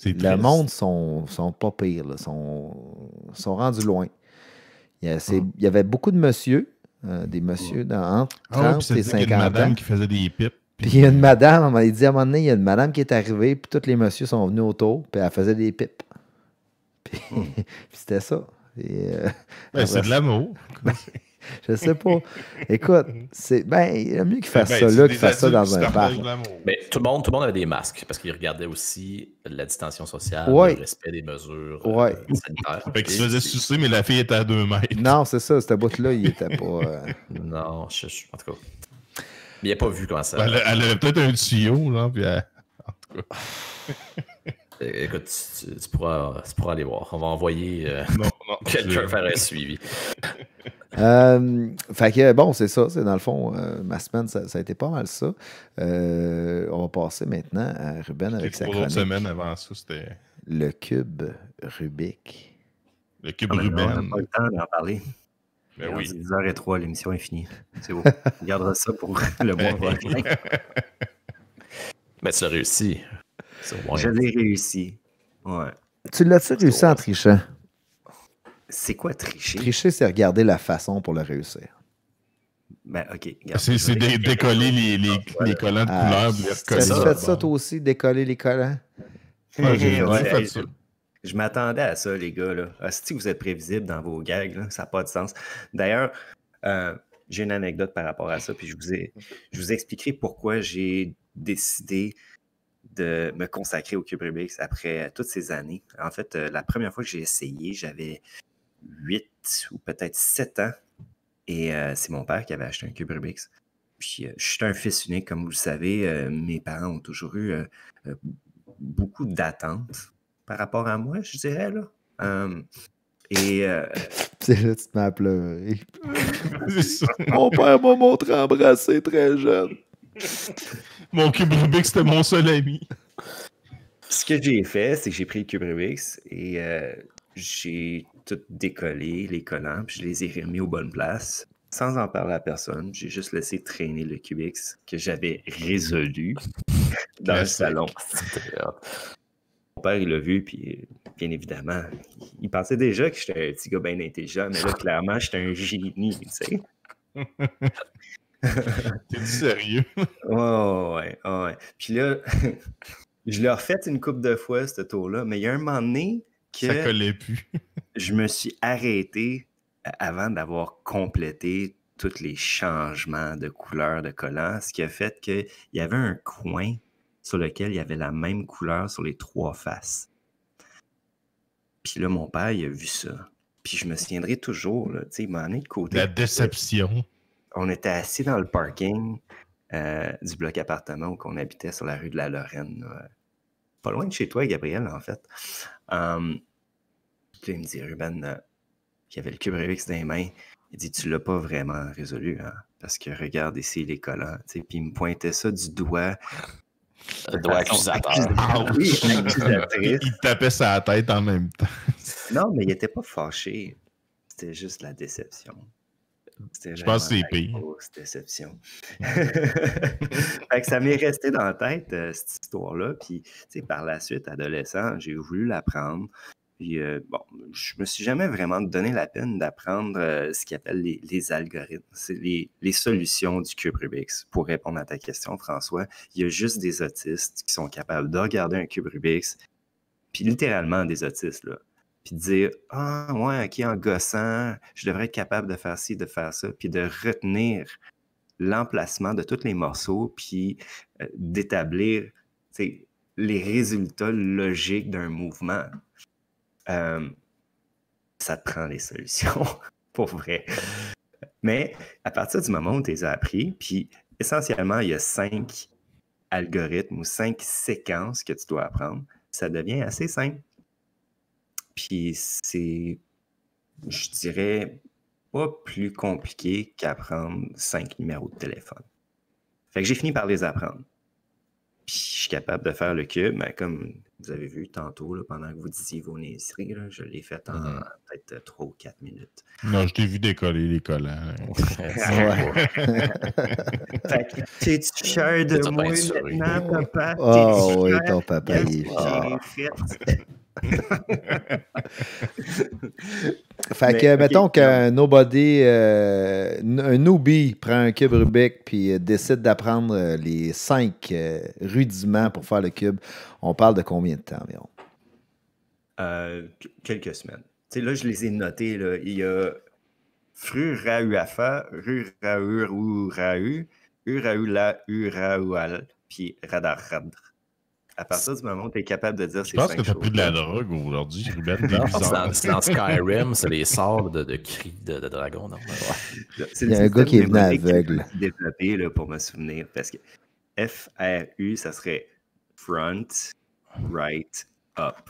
Le monde sont pas pires. Ils sont rendus loin. Il y avait beaucoup de messieurs, des messieurs entre 30 et 50 ans. Il y a une madame qui faisait des pipes. Puis il y a une madame, il dit à un moment donné, il y a une madame qui est arrivée, puis tous les messieurs sont venus autour, puis elle faisait des pipes. Puis c'était ça. C'est de l'amour. Je sais pas. Écoute, il y a mieux qu'il fasse ça là qu'il fasse ça dans un parc. Mais tout le monde avait des masques parce qu'ils regardaient aussi la distanciation sociale, le respect des mesures sanitaires. Fait qu'il se faisait sucer, mais la fille était à 2 mètres. Non, c'est ça. Cette bout-là, il était pas... Non, en tout cas. Mais il n'a pas vu comment ça... Elle avait peut-être un tuyau, là, puis en tout cas... Écoute, tu pourras aller voir. On va envoyer quelqu'un faire un suivi. Fait que bon, c'est ça. C'est dans le fond, ma semaine, ça a été pas mal ça. On va passer maintenant à Ruben avec sa chronique. 3 semaines avant ça, c'était... Le cube Rubik. Le cube Ruben. On n'a pas le temps d'en parler. Ben oui. 10h03, l'émission est finie. C'est beau. On gardera ça pour le mois prochain. Mais tu l'as réussi. Je l'ai réussi. Ouais. Tu l'as-tu réussi en trichant? C'est quoi tricher? Tricher, c'est regarder la façon pour le réussir. Ben, OK. C'est décoller les collants de couleur. Tu as fait ça toi aussi, décoller les collants? Ouais, j'ai fait ça. Je m'attendais à ça, les gars. Là. Si vous êtes prévisibles dans vos gags, là, ça n'a pas de sens. D'ailleurs, j'ai une anecdote par rapport à ça, puis je vous expliquerai pourquoi j'ai décidé de me consacrer au cube Rubik's après toutes ces années. En fait, la première fois que j'ai essayé, j'avais 8 ou peut-être 7 ans. Et c'est mon père qui avait acheté un cube Rubik's. Puis je suis un fils unique, comme vous le savez. Mes parents ont toujours eu beaucoup d'attentes par rapport à moi, je dirais. Là. C'est là que tu te mets à pleurer. Mon père m'a montré embrasser très jeune. Mon cube Rubik's, c'était mon seul ami. Ce que j'ai fait, c'est que j'ai pris le cube Rubik's et j'ai tout décollé, les collants, puis je les ai remis aux bonnes places, sans en parler à personne. J'ai juste laissé traîner le Cubix que j'avais résolu dans le salon. Mon père, il l'a vu, puis bien évidemment, il pensait déjà que j'étais un petit gars bien intelligent, mais là, clairement, j'étais un génie, tu sais. T'es sérieux? Ouais. Puis là, je l'ai refait une couple de fois, ce tour-là, mais il y a un moment donné que ça collait plus. Je me suis arrêté avant d'avoir complété tous les changements de couleur de collant, ce qui a fait qu'il y avait un coin sur lequel il y avait la même couleur sur les 3 faces. Puis là, mon père, il a vu ça. Puis je me souviendrai toujours, là, tu sais, il m'a amené de côté. La déception. On était assis dans le parking du bloc appartement où on habitait sur la rue de la Lorraine. Pas loin de chez toi, Gabriel, en fait. Puis il me dit, Ruben, qui avait le cube Rubik's dans les mains, il dit, tu l'as pas vraiment résolu, hein? Parce que regarde ici les collants. Puis il me pointait ça du doigt. Le doigt accusateur. Oui, accusatrice. Il tapait sa tête en même temps. Non, mais il était pas fâché. C'était juste la déception. Je pense que c'est pire. Grosse déception. Fait que ça m'est resté dans la tête, cette histoire-là. Puis, tu sais, par la suite, adolescent, j'ai voulu l'apprendre. Puis, bon, je me suis jamais vraiment donné la peine d'apprendre ce qu'ils appellent les algorithmes. C'est les solutions du cube Rubik's. Pour répondre à ta question, François, il y a juste des autistes qui sont capables de regarder un cube Rubik's, puis littéralement des autistes, là. Puis de dire « Ah, ouais, OK, en gossant, je devrais être capable de faire ci, de faire ça. » Puis de retenir l'emplacement de tous les morceaux, puis d'établir les résultats logiques d'un mouvement. Ça te prend les solutions, pour vrai. Mais à partir du moment où tu les as appris, puis essentiellement, il y a 5 algorithmes ou 5 séquences que tu dois apprendre, ça devient assez simple. Puis c'est, je dirais, pas plus compliqué qu'apprendre 5 numéros de téléphone. Fait que j'ai fini par les apprendre. Puis je suis capable de faire le cube, mais comme vous avez vu tantôt, là, pendant que vous disiez vos niaiseries, là, je l'ai fait en peut-être 3 ou 4 minutes. Non, je t'ai vu décoller les collants. Fait que, t'es-tu fier de moi maintenant, papa? Oh oui, ton papa, il est fier. Fait que, mettons qu'un nobody, un newbie prend un cube Rubik puis décide d'apprendre les 5 rudiments pour faire le cube. On parle de combien de temps environ? Quelques semaines. Tu sais, là, je les ai notés. Là. Il y a Fru-Ra-U-Afa, Ru-Ra-U-Ra-U, U-Ra-U-La, U-Ra-U-Al, puis Radar-Radr. À partir du moment où tu es capable de dire ces 5 choses. Je pense que tu as pris de la drogue aujourd'hui, Ruben. C'est dans Skyrim, c'est les sorts de cris de dragon. Non? Ouais. Il y a un gars qui est venu aveugle. Développé là, pour me souvenir. Parce que F-R-U, ça serait front, right, up.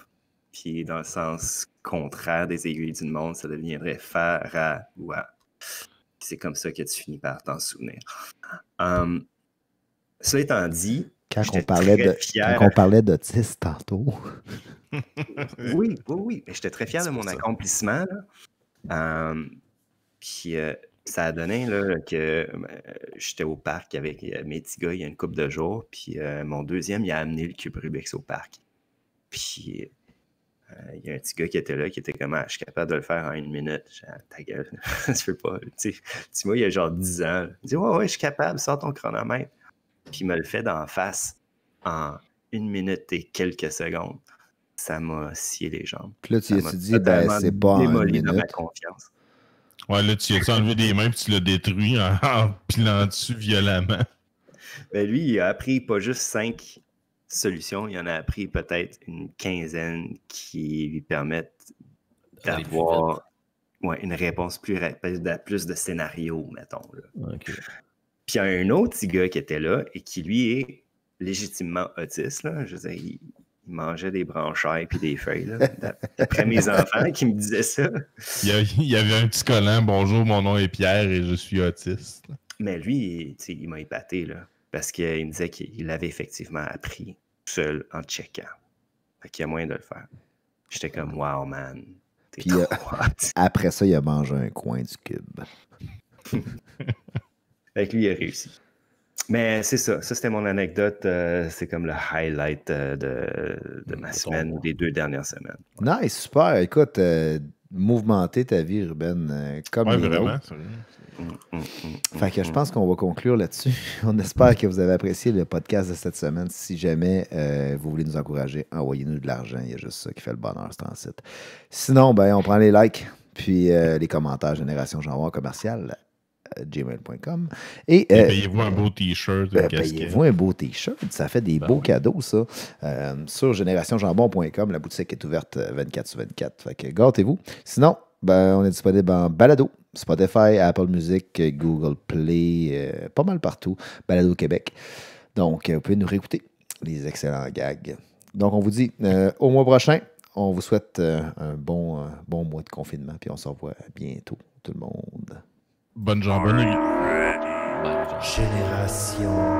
Puis dans le sens contraire des aiguilles d'une montre, ça deviendrait fa-ra-wa. C'est comme ça que tu finis par t'en souvenir. Cela étant dit, quand on parlait d'autisme tantôt. Oui. Mais j'étais très fier de mon accomplissement. Puis ça a donné là, que j'étais au parc avec mes petits gars il y a une couple de jours. Puis mon deuxième, il a amené le cube Rubik's au parc. Puis il y a un petit gars qui était là, qui était comme, je suis capable de le faire en 1 minute. J'ai dit, ta gueule, tu peux pas. Tu vois, il y a genre 10 ans. Il dit, ouais, je suis capable, sors ton chronomètre. Puis il me le fait d'en face en 1 minute et quelques secondes. ça m'a scié les jambes. Puis là, tu as dit, c'est pas en une minute. Dans ma confiance. Ouais, là, tu as enlevé des mains puis tu l'as détruit en pilant dessus violemment. Ben lui, il a appris pas juste 5 solutions, il en a appris peut-être une quinzaine qui lui permettent d'avoir une réponse plus de scénarios, mettons. Là. Okay. Puis il y a un autre petit gars qui était là et qui, lui, est légitimement autiste. Là. Je veux dire, il mangeait des branchailles puis des feuilles. Là, d'après mes enfants qui me disaient ça. Il y avait un petit collant. Bonjour, mon nom est Pierre et je suis autiste. Mais lui, il m'a épaté, là, parce qu'il me disait qu'il l'avait effectivement appris tout seul en checkant. Fait qu'il y a moyen de le faire. J'étais comme, wow, man. T'es trop hot. Après ça, il a mangé un coin du cube. Fait que lui, il a réussi. Mais c'est ça. Ça, c'était mon anecdote. C'est comme le highlight de ma semaine ou des 2 dernières semaines. Nice, super. Écoute, mouvementer ta vie, Ruben, comme les vraiment. Fait que je pense qu'on va conclure là-dessus. On espère que vous avez apprécié le podcast de cette semaine. Si jamais vous voulez nous encourager, envoyez-nous de l'argent. Il y a juste ça qui fait le bonheur, c'est en site. Sinon, on prend les likes puis les commentaires Génération Jambon commercial gmail.com. Et payez-vous un beau T-shirt. Payez-vous un beau T-shirt. Ça fait des beaux cadeaux, ça. Sur générationjambon.com, la boutique est ouverte 24/24. Fait que gâtez-vous. Sinon, on est disponible en balado, Spotify, Apple Music, Google Play, pas mal partout. Balado Québec. Donc, vous pouvez nous réécouter. Les excellents gags. Donc, on vous dit au mois prochain. On vous souhaite un bon mois de confinement. Puis on se revoit bientôt, tout le monde. Bonne jambonnerie. Génération